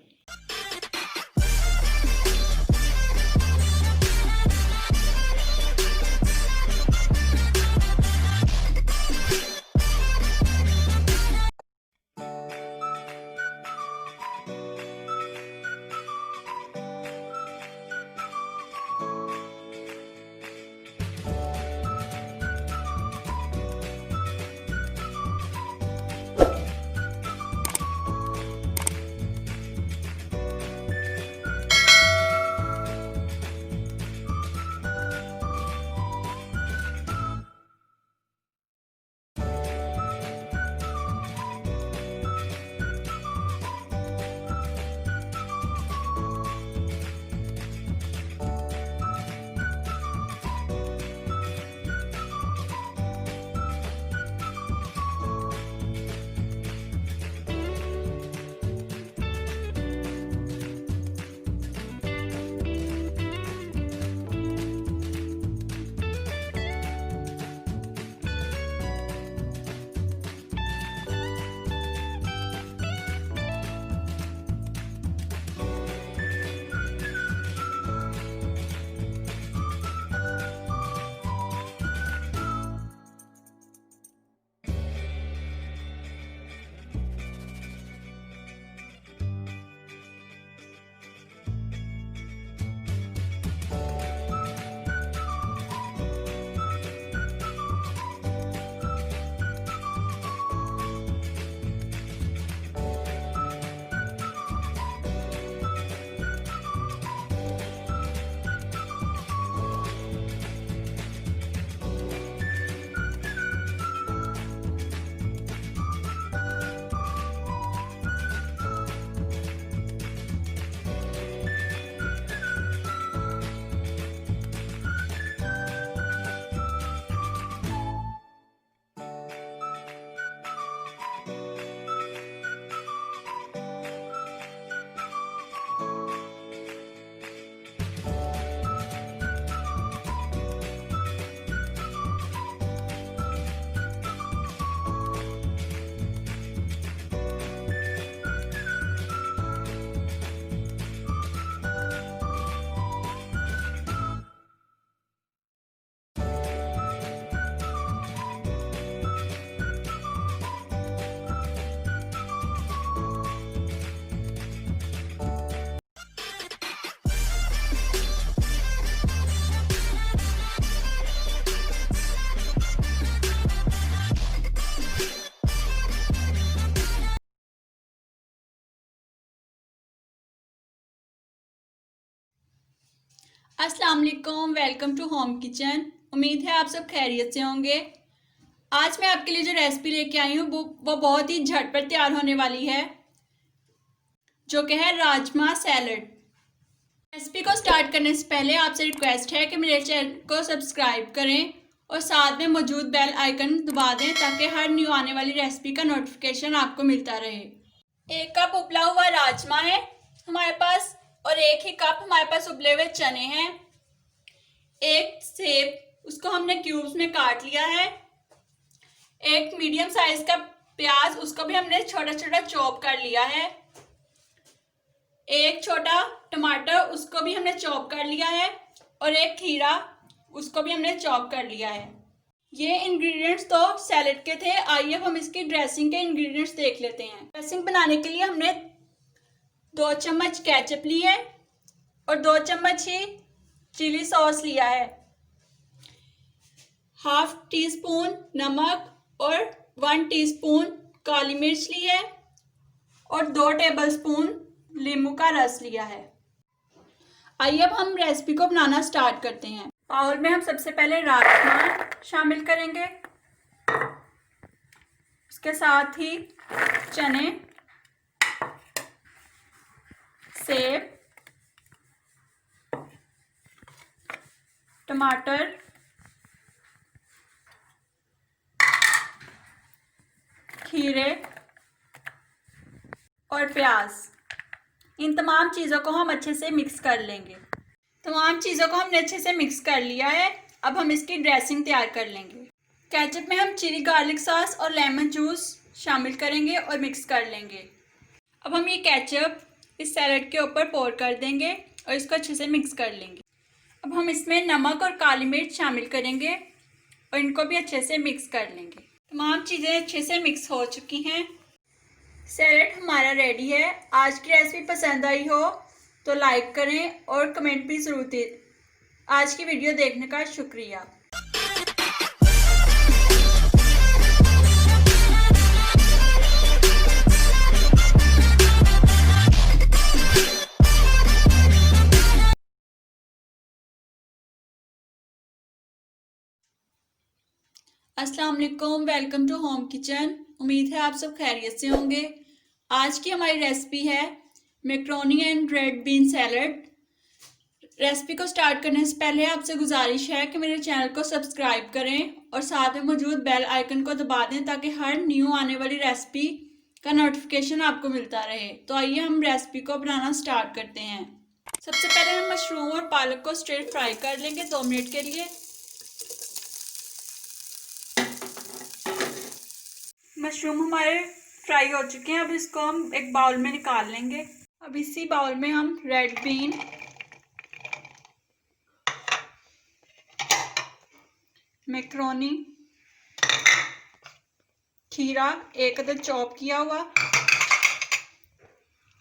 अस्सलाम वालेकुम, वेलकम टू होम किचन। उम्मीद है आप सब खैरियत से होंगे। आज मैं आपके लिए जो रेसिपी लेके आई हूँ वो बहुत ही झटपट तैयार होने वाली है, जो कि है राजमा सैलड। रेसिपी को स्टार्ट करने से पहले आपसे रिक्वेस्ट है कि मेरे चैनल को सब्सक्राइब करें और साथ में मौजूद बेल आइकन दबा दें ताकि हर न्यू आने वाली रेसिपी का नोटिफिकेशन आपको मिलता रहे। 1 कप उबला हुआ राजमा है हमारे पास और 1 ही कप हमारे पास उबले हुए चने हैं। 1 सेब, उसको हमने क्यूब्स में काट लिया है। 1 मीडियम साइज का प्याज, उसको भी हमने छोटा छोटा चॉप कर लिया है। 1 छोटा टमाटर, उसको भी हमने चॉप कर लिया है। और 1 खीरा, उसको भी हमने चॉप कर लिया है। ये इंग्रेडिएंट्स तो सैलेड के थे। आइए हम इसकी ड्रेसिंग के इंग्रेडिएंट्स देख लेते हैं। ड्रेसिंग बनाने के लिए हमने 2 चम्मच केचप ली है और 2 चम्मच ही चिली सॉस लिया है। 1/2 टीस्पून नमक और 1 टीस्पून काली मिर्च ली है और 2 टेबलस्पून नींबू का रस लिया है। आइए अब हम रेसिपी को बनाना स्टार्ट करते हैं। बाउल में हम सबसे पहले राजमा शामिल करेंगे, उसके साथ ही चने, सेब, टमाटर, खीरे और प्याज। इन तमाम चीज़ों को हम अच्छे से मिक्स कर लेंगे। तमाम चीज़ों को हमने अच्छे से मिक्स कर लिया है। अब हम इसकी ड्रेसिंग तैयार कर लेंगे। केचप में हम चिली गार्लिक सॉस और लेमन जूस शामिल करेंगे और मिक्स कर लेंगे। अब हम ये केचप इस सैलड के ऊपर पोर कर देंगे और इसको अच्छे से मिक्स कर लेंगे। अब हम इसमें नमक और काली मिर्च शामिल करेंगे और इनको भी अच्छे से मिक्स कर लेंगे। तमाम चीज़ें अच्छे से मिक्स हो चुकी हैं। सैलड हमारा रेडी है। आज की रेसिपी पसंद आई हो तो लाइक करें और कमेंट भी ज़रूर दें। आज की वीडियो देखने का शुक्रिया। अस्सलाम वालेकुम, वेलकम टू होम किचन। उम्मीद है आप सब खैरियत से होंगे। आज की हमारी रेसिपी है macaroni and red been salad. Recipe को स्टार्ट करने से पहले आपसे गुजारिश है कि मेरे चैनल को सब्सक्राइब करें और साथ में मौजूद बेल आइकन को दबा दें ताकि हर न्यू आने वाली रेसिपी का नोटिफिकेशन आपको मिलता रहे। तो आइए हम रेसिपी को बनाना स्टार्ट करते हैं। सबसे पहले हम मशरूम और पालक को स्टिर फ्राई कर लेंगे 2 मिनट के लिए। मशरूम हमारे फ्राई हो चुके हैं। अब इसको हम एक बाउल में निकाल लेंगे। अब इसी बाउल में हम रेड बीन, मैक्रोनी, खीरा 1 अदद चॉप किया हुआ,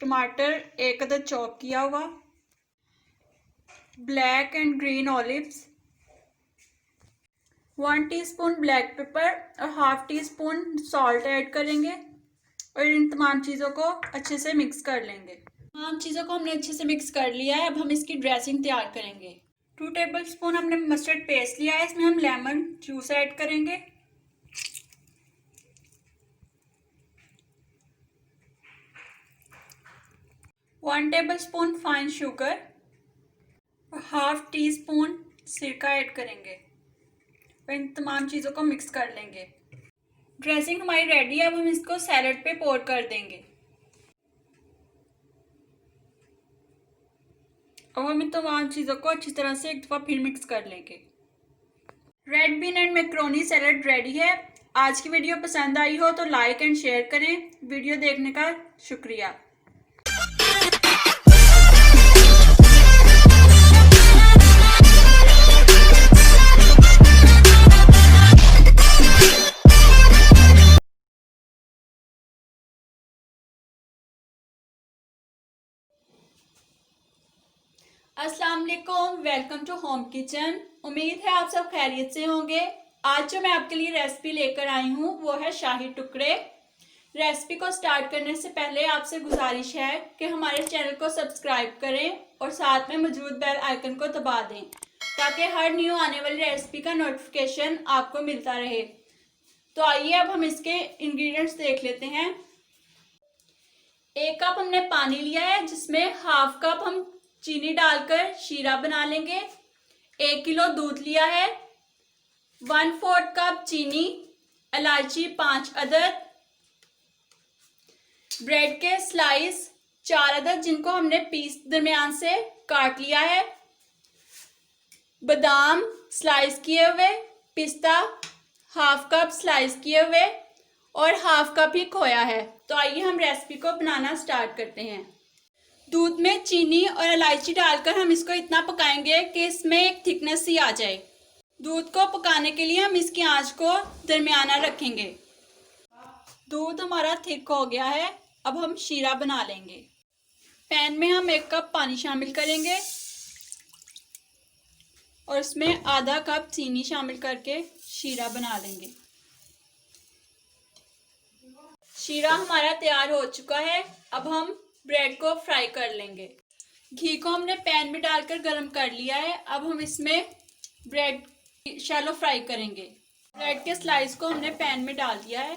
टमाटर 1 अदद चॉप किया हुआ, black and green olives, 1 teaspoon black pepper और half teaspoon salt add करेंगे और इन तमाम चीज़ों को अच्छे से मिक्स कर लेंगे। तमाम चीज़ों को हमने अच्छे से मिक्स कर लिया है। अब हम इसकी ड्रेसिंग तैयार करेंगे। 2 टेबल स्पून हमने मस्टर्ड पेस्ट लिया है। इसमें हम लेमन जूस ऐड करेंगे। One table spoon fine sugar और हाफ टी स्पून सिरका ऐड करेंगे। इन तमाम चीज़ों को मिक्स कर लेंगे। ड्रेसिंग हमारी रेडी है। अब हम इसको सैलड पे पोर कर देंगे। अब हम इन तमाम चीज़ों को अच्छी तरह से एक दफ़ा फिर मिक्स कर लेंगे। Red been and macaroni salad ready है। आज की वीडियो पसंद आई हो तो लाइक एंड शेयर करें। वीडियो देखने का शुक्रिया। अस्सलाम वालेकुम, वेलकम टू होम किचन। उम्मीद है आप सब खैरियत से होंगे। आज जो मैं आपके लिए रेसिपी लेकर आई हूँ वो है शाही टुकड़े। रेसिपी को स्टार्ट करने से पहले आपसे गुजारिश है कि हमारे चैनल को सब्सक्राइब करें और साथ में मौजूद बेल आइकन को दबा दें ताकि हर न्यू आने वाली रेसिपी का नोटिफिकेशन आपको मिलता रहे। तो आइए अब हम इसके इंग्रेडिएंट्स देख लेते हैं। 1 कप हमने पानी लिया है जिसमें हाफ कप हम चीनी डालकर शीरा बना लेंगे। 1 किलो दूध लिया है, 1/4 कप चीनी, इलायची 5 अदद, ब्रेड के स्लाइस 4 अदद जिनको हमने पीस दरमियान से काट लिया है, बादाम स्लाइस किए हुए, पिस्ता हाफ कप स्लाइस किए हुए और हाफ कप ही खोया है। तो आइए हम रेसिपी को बनाना स्टार्ट करते हैं। दूध में चीनी और इलायची डालकर हम इसको इतना पकाएंगे कि इसमें एक थिकनेस सी आ जाए। दूध को पकाने के लिए हम इसकी आंच को दरमियाना रखेंगे। दूध हमारा थिक हो गया है। अब हम शीरा बना लेंगे। पैन में हम 1 कप पानी शामिल करेंगे और इसमें आधा कप चीनी शामिल करके शीरा बना लेंगे। शीरा हमारा तैयार हो चुका है। अब हम ब्रेड को फ्राई कर लेंगे। घी को हमने पैन में डालकर गरम कर लिया है। अब हम इसमें ब्रेड शैलो फ्राई करेंगे। ब्रेड के स्लाइस को हमने पैन में डाल दिया है।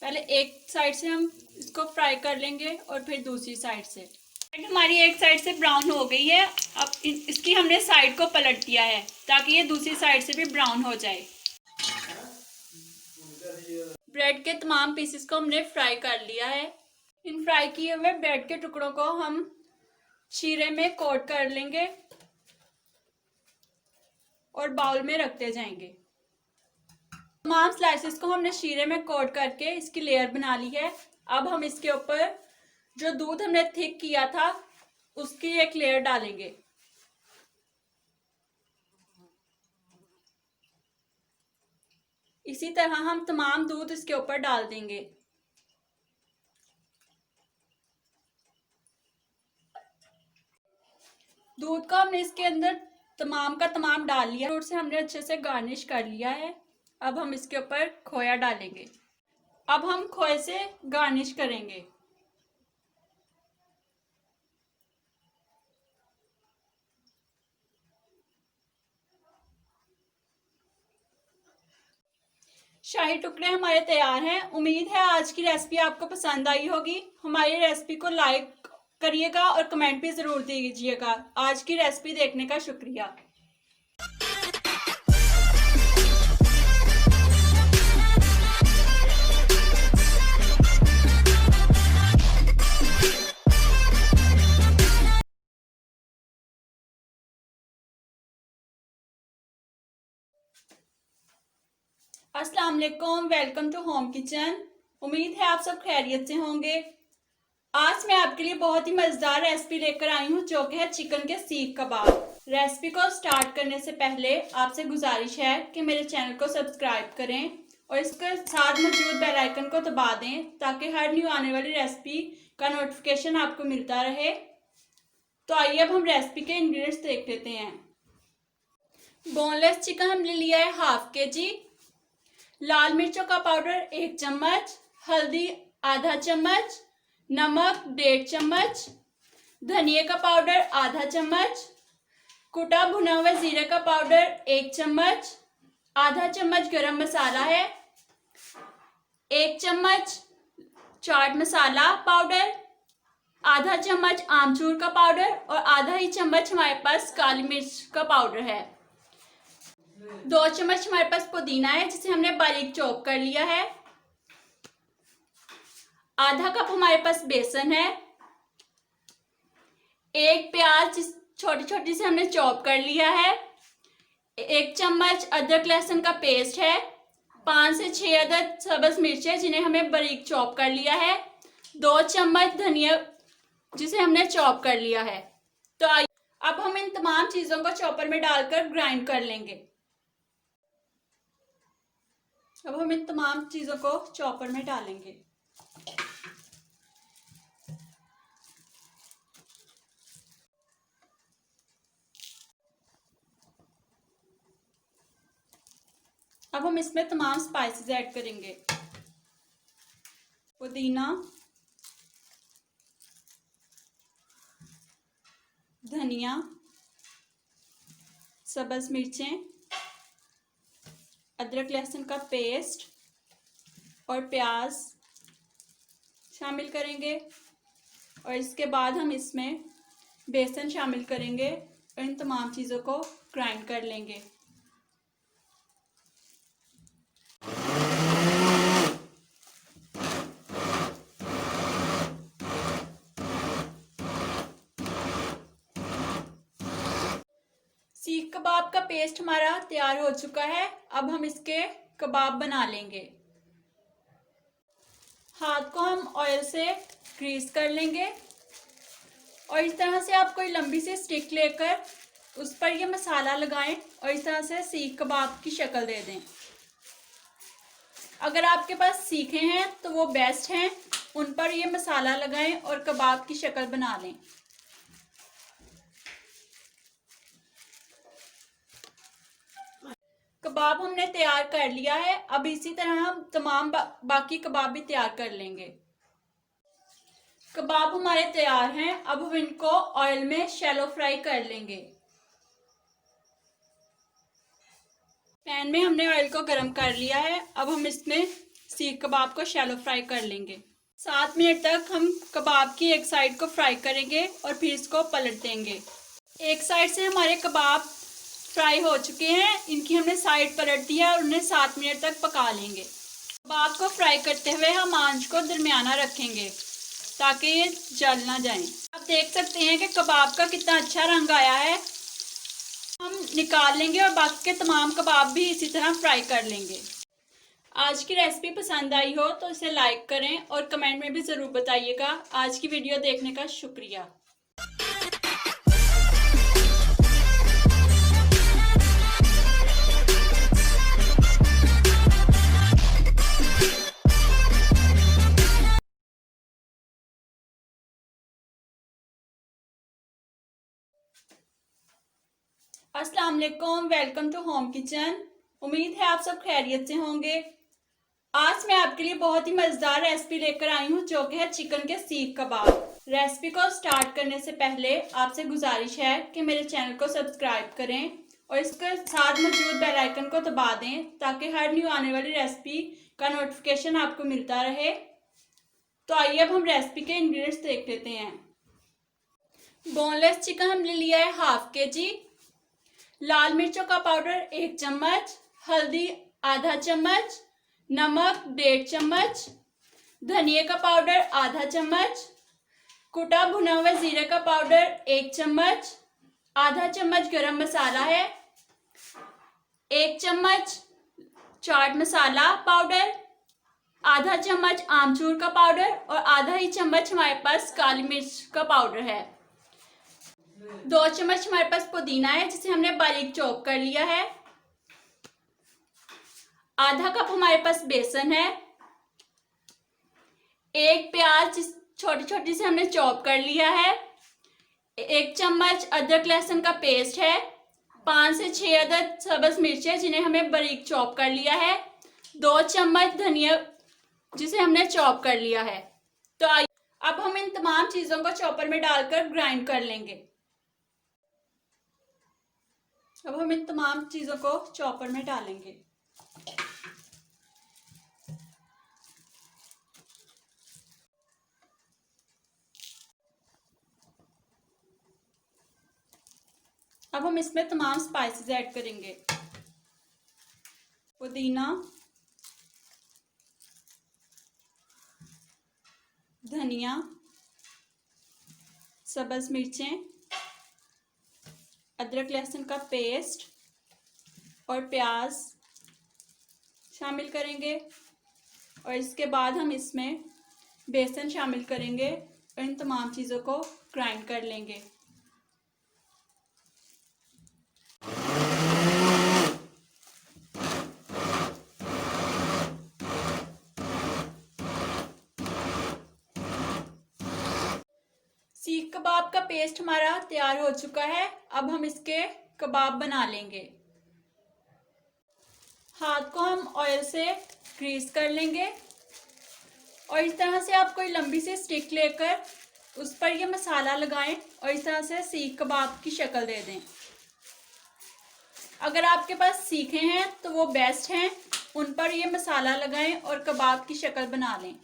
पहले एक साइड से हम इसको फ्राई कर लेंगे और फिर दूसरी साइड से। ब्रेड हमारी एक साइड से ब्राउन हो गई है। अब इसकी हमने साइड को पलट दिया है ताकि ये दूसरी साइड से भी ब्राउन हो जाए। ब्रेड के तमाम पीसेस को हमने फ्राई कर लिया है। इन फ्राई किए हुए ब्रेड के टुकड़ों को हम शीरे में कोट कर लेंगे और बाउल में रखते जाएंगे। तमाम स्लाइसेस को हमने शीरे में कोट करके इसकी लेयर बना ली है। अब हम इसके ऊपर जो दूध हमने थिक किया था उसकी एक लेयर डालेंगे। इसी तरह हम तमाम दूध इसके ऊपर डाल देंगे। दूध को हमने इसके अंदर तमाम का तमाम डाल लिया। फ्रूट से हमने अच्छे से गार्निश कर लिया है। अब हम इसके ऊपर खोया डालेंगे। अब हम खोए से गार्निश करेंगे। शाही टुकड़े हमारे तैयार हैं। उम्मीद है आज की रेसिपी आपको पसंद आई होगी। हमारी रेसिपी को लाइक करिएगा और कमेंट भी ज़रूर दीजिएगा। आज की रेसिपी देखने का शुक्रिया। अस्सलाम वालेकुम, वेलकम टू होम किचन। उम्मीद है आप सब खैरियत से होंगे। आज मैं आपके लिए बहुत ही मज़ेदार रेसिपी लेकर आई हूँ जो कि है चिकन के सीख कबाब। रेसिपी को स्टार्ट करने से पहले आपसे गुजारिश है कि मेरे चैनल को सब्सक्राइब करें और इसके साथ मौजूद बेल आइकन को दबा दें ताकि हर न्यू आने वाली रेसिपी का नोटिफिकेशन आपको मिलता रहे। तो आइए अब हम रेसिपी के इंग्रेडिएंट्स देख लेते हैं। बोनलेस चिकन हमने लिया है हाफ के-जी, लाल मिर्चों का पाउडर 1 चम्मच, हल्दी आधा चम्मच, नमक 1.5 चम्मच, धनिया का पाउडर आधा चम्मच, कुटा भुना हुआ जीरे का पाउडर 1 चम्मच, आधा चम्मच गरम मसाला है, 1 चम्मच चाट मसाला पाउडर, आधा चम्मच आमचूर का पाउडर और आधा ही चम्मच हमारे पास काली मिर्च का पाउडर है। 2 चम्मच हमारे पास पुदीना है जिसे हमने बारीक चॉप कर लिया है। आधा कप हमारे पास बेसन है। 1 प्याज छोटी छोटी से हमने चॉप कर लिया है। 1 चम्मच अदरक लहसुन का पेस्ट है। 5 से 6 अदद सब्ज मिर्चें जिन्हें हमें बारीक चॉप कर लिया है। 2 चम्मच धनिया जिसे हमने चॉप कर लिया है। तो आइए अब हम इन तमाम चीज़ों को चॉपर में डालकर ग्राइंड कर लेंगे। अब हम इन तमाम चीज़ों को चॉपर में डालेंगे। अब हम इसमें तमाम स्पाइसेस ऐड करेंगे। पुदीना, धनिया, सब्ज मिर्चें, अदरक लहसुन का पेस्ट और प्याज शामिल करेंगे और इसके बाद हम इसमें बेसन शामिल करेंगे और इन तमाम चीज़ों को ग्राइंड कर लेंगे। सीख कबाब का पेस्ट हमारा तैयार हो चुका है। अब हम इसके कबाब बना लेंगे। हाथ को हम ऑयल से ग्रीस कर लेंगे और इस तरह से आप कोई लंबी सी स्टिक लेकर उस पर ये मसाला लगाएं और इस तरह से सीख कबाब की शक्ल दे दें। अगर आपके पास सीखे हैं तो वो बेस्ट हैं, उन पर ये मसाला लगाएं और कबाब की शक्ल बना लें। कबाब हमने तैयार कर लिया है। अब इसी तरह हम तमाम बाकी कबाब भी तैयार कर लेंगे। कबाब हमारे तैयार हैं। अब हम इनको ऑयल में शैलो फ्राई कर लेंगे। पैन में हमने ऑयल को गर्म कर लिया है। अब हम इसमें सीख कबाब को शैलो फ्राई कर लेंगे। 7 मिनट तक हम कबाब की एक साइड को फ्राई करेंगे और फिर इसको पलट देंगे। एक साइड से हमारे कबाब फ्राई हो चुके हैं, इनकी हमने साइड पलट दिया और उन्हें 7 मिनट तक पका लेंगे। कबाब को फ्राई करते हुए हम आंच को दरमियाना रखेंगे ताकि ये जल ना जाए। आप देख सकते हैं कि कबाब का कितना अच्छा रंग आया है। हम निकाल लेंगे और बाकी के तमाम कबाब भी इसी तरह फ्राई कर लेंगे। आज की रेसिपी पसंद आई हो तो इसे लाइक करें और कमेंट में भी ज़रूर बताइएगा। आज की वीडियो देखने का शुक्रिया। अस्सलाम वालेकुम, वेलकम टू होम किचन। उम्मीद है आप सब खैरियत से होंगे। आज मैं आपके लिए बहुत ही मज़ेदार रेसिपी लेकर आई हूँ जो कि है चिकन के सीख कबाब। रेसिपी को स्टार्ट करने से पहले आपसे गुजारिश है कि मेरे चैनल को सब्सक्राइब करें और इसके साथ मौजूद बेल आइकन को दबा दें ताकि हर न्यू आने वाली रेसिपी का नोटिफिकेशन आपको मिलता रहे। तो आइए अब हम रेसिपी के इंग्रेडिएंट्स देख लेते हैं। बोनलेस चिकन हमने लिया है हाफ के-जी, लाल मिर्चों का पाउडर 1 चम्मच, हल्दी आधा चम्मच, नमक 1.5 चम्मच, धनिया का पाउडर आधा चम्मच, कुटा भुना हुआ जीरे का पाउडर 1 चम्मच, आधा चम्मच गरम मसाला है, 1 चम्मच चाट मसाला पाउडर, आधा चम्मच आमचूर का पाउडर और आधा ही चम्मच हमारे पास काली मिर्च का पाउडर है। 2 चम्मच हमारे पास पुदीना है जिसे हमने बारीक चॉप कर लिया है। आधा कप हमारे पास बेसन है। 1 प्याज छोटी छोटी से हमने चॉप कर लिया है। 1 चम्मच अदरक लहसुन का पेस्ट है। 5 से 6 अदद सब्ज मिर्चें जिन्हें हमें बारीक चॉप कर लिया है। 2 चम्मच धनिया जिसे हमने चॉप कर लिया है। तो आइए अब हम इन तमाम चीज़ों को चॉपर में डालकर ग्राइंड कर लेंगे। अब हम इन तमाम चीज़ों को चॉपर में डालेंगे। अब हम इसमें तमाम स्पाइसेस ऐड करेंगे। पुदीना, धनिया, सब्ज मिर्चें, अदरक लहसुन का पेस्ट और प्याज शामिल करेंगे और इसके बाद हम इसमें बेसन शामिल करेंगे और इन तमाम चीज़ों को ग्राइंड कर लेंगे। सीख कबाब का पेस्ट हमारा तैयार हो चुका है। अब हम इसके कबाब बना लेंगे। हाथ को हम ऑयल से ग्रीस कर लेंगे और इस तरह से आप कोई लंबी सी स्टिक लेकर उस पर ये मसाला लगाएं और इस तरह से सीख कबाब की शक्ल दे दें। अगर आपके पास सीखे हैं तो वो बेस्ट हैं, उन पर ये मसाला लगाएं और कबाब की शक्ल बना लें।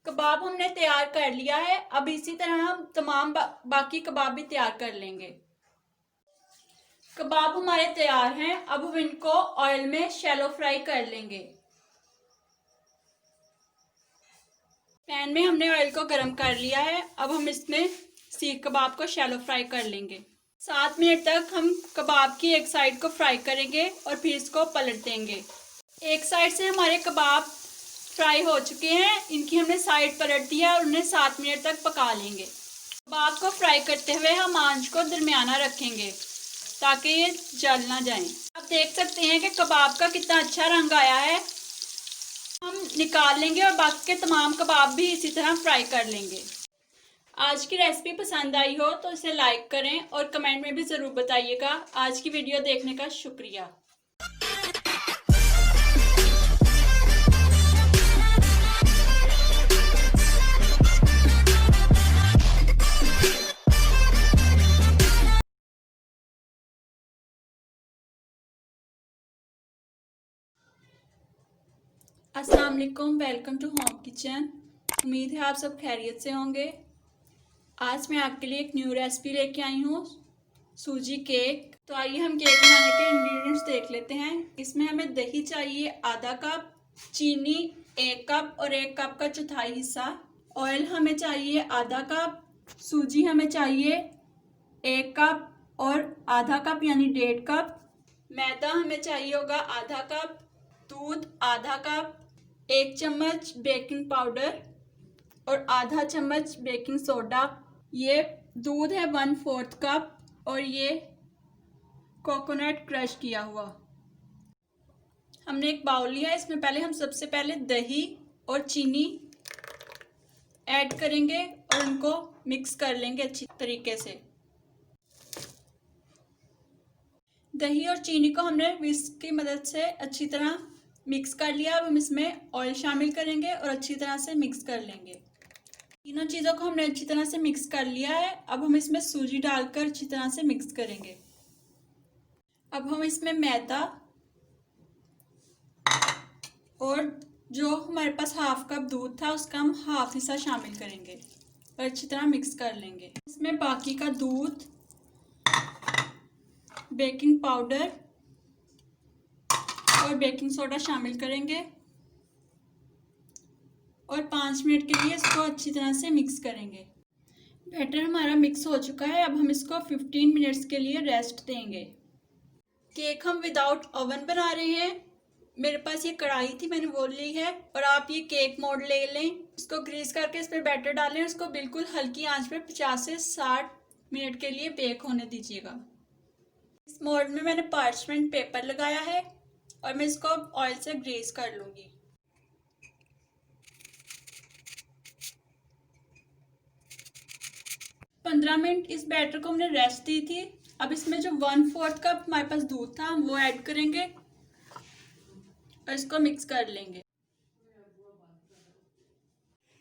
कबाब हमने तैयार कर लिया है। अब इसी तरह हम तमाम बाकी कबाब भी तैयार कर लेंगे। कबाब हमारे तैयार हैं। अब हम इनको ऑयल में शैलो फ्राई कर लेंगे। पैन में हमने ऑयल को गर्म कर लिया है। अब हम इसमें सीख कबाब को शैलो फ्राई कर लेंगे। 7 मिनट तक हम कबाब की एक साइड को फ्राई करेंगे और फिर इसको पलट देंगे। एक साइड से हमारे कबाब फ्राई हो चुके हैं, इनकी हमने साइड पलट दिया और उन्हें 7 मिनट तक पका लेंगे। कबाब को फ्राई करते हुए हम आंच को दरमियाना रखेंगे ताकि ये जल ना जाए। आप देख सकते हैं कि कबाब का कितना अच्छा रंग आया है। हम निकाल लेंगे और बाकी के तमाम कबाब भी इसी तरह फ्राई कर लेंगे। आज की रेसिपी पसंद आई हो तो इसे लाइक करें और कमेंट में भी ज़रूर बताइएगा। आज की वीडियो देखने का शुक्रिया। अस्सलाम वालेकुम, वेलकम टू होम किचन। उम्मीद है आप सब खैरियत से होंगे। आज मैं आपके लिए एक न्यू रेसिपी लेके आई हूँ सूजी केक। तो आइए हम केक बनाने के इंग्रेडिएंट्स देख लेते हैं। इसमें हमें दही चाहिए आधा कप, चीनी 1 कप और 1 कप का चौथाई हिस्सा, ऑयल हमें चाहिए आधा कप, सूजी हमें चाहिए 1 कप और आधा कप यानी 1.5 कप, मैदा हमें चाहिए होगा आधा कप, दूध आधा कप, 1 चम्मच बेकिंग पाउडर और आधा चम्मच बेकिंग सोडा। ये दूध है 1/4 कप और ये कोकोनट क्रश किया हुआ। हमने एक बाउल लिया है, इसमें पहले हम सबसे पहले दही और चीनी ऐड करेंगे और उनको मिक्स कर लेंगे अच्छी तरीके से। दही और चीनी को हमने विस्क की मदद से अच्छी तरह मिक्स कर लिया। अब हम इसमें ऑयल शामिल करेंगे और अच्छी तरह से मिक्स कर लेंगे। तीनों चीज़ों को हमने अच्छी तरह से मिक्स कर लिया है। अब हम इसमें सूजी डालकर अच्छी तरह से मिक्स करेंगे। अब हम इसमें मैदा और जो हमारे पास हाफ कप दूध था उसका हम हाफ हिस्सा शामिल करेंगे और अच्छी तरह मिक्स कर लेंगे। इसमें बाकी का दूध, बेकिंग पाउडर और बेकिंग सोडा शामिल करेंगे और 5 मिनट के लिए इसको अच्छी तरह से मिक्स करेंगे। बैटर हमारा मिक्स हो चुका है। अब हम इसको 15 मिनट्स के लिए रेस्ट देंगे। केक हम विदाउट ओवन बना रहे हैं। मेरे पास ये कढ़ाई थी, मैंने वो ली है और आप ये केक मोल्ड ले लें, इसको ग्रीस करके इस पर बैटर डालें, उसको बिल्कुल हल्की आंच पे 50 से 60 मिनट के लिए बेक होने दीजिएगा। इस मोल्ड में मैंने पार्चमेंट पेपर लगाया है और मैं इसको ऑयल से ग्रीस कर लूँगी। पंद्रह मिनट इस बैटर को हमने रेस्ट दी थी। अब इसमें जो 1/4 कप हमारे पास दूध था हम वो ऐड करेंगे और इसको मिक्स कर लेंगे।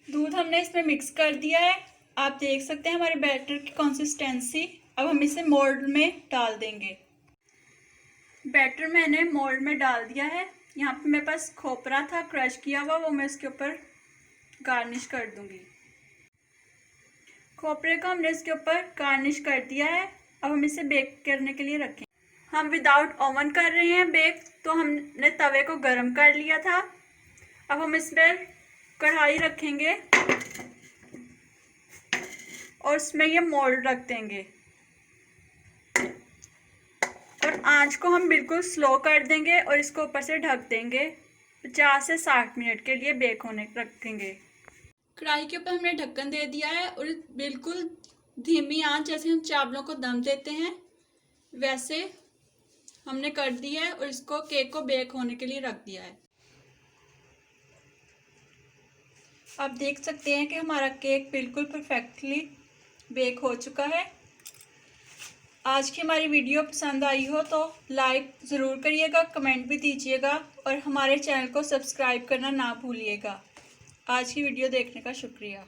दूध हमने इसमें मिक्स कर दिया है। आप देख सकते हैं हमारे बैटर की कंसिस्टेंसी। अब हम इसे मोल्ड में डाल देंगे। बैटर मैंने मोल्ड में डाल दिया है। यहाँ पे मेरे पास खोपरा था क्रश किया हुआ, वो मैं इसके ऊपर गार्निश कर दूंगी। खोपरे को हमने इसके ऊपर गार्निश कर दिया है। अब हम इसे बेक करने के लिए रखें। हम विदाउट ओवन कर रहे हैं बेक, तो हमने तवे को गरम कर लिया था। अब हम इसमें कढ़ाई रखेंगे और इसमें ये मोल्ड रख देंगे और आंच को हम बिल्कुल स्लो कर देंगे और इसको ऊपर से ढक देंगे। 50 से 60 मिनट के लिए बेक होने रखेंगे। कढ़ाई के ऊपर हमने ढक्कन दे दिया है और बिल्कुल धीमी आंच, जैसे हम चावलों को दम देते हैं वैसे हमने कर दी है और इसको केक को बेक होने के लिए रख दिया है। आप देख सकते हैं कि हमारा केक बिल्कुल परफेक्टली बेक हो चुका है। आज की हमारी वीडियो पसंद आई हो तो लाइक ज़रूर करिएगा, कमेंट भी दीजिएगा और हमारे चैनल को सब्सक्राइब करना ना भूलिएगा। आज की वीडियो देखने का शुक्रिया।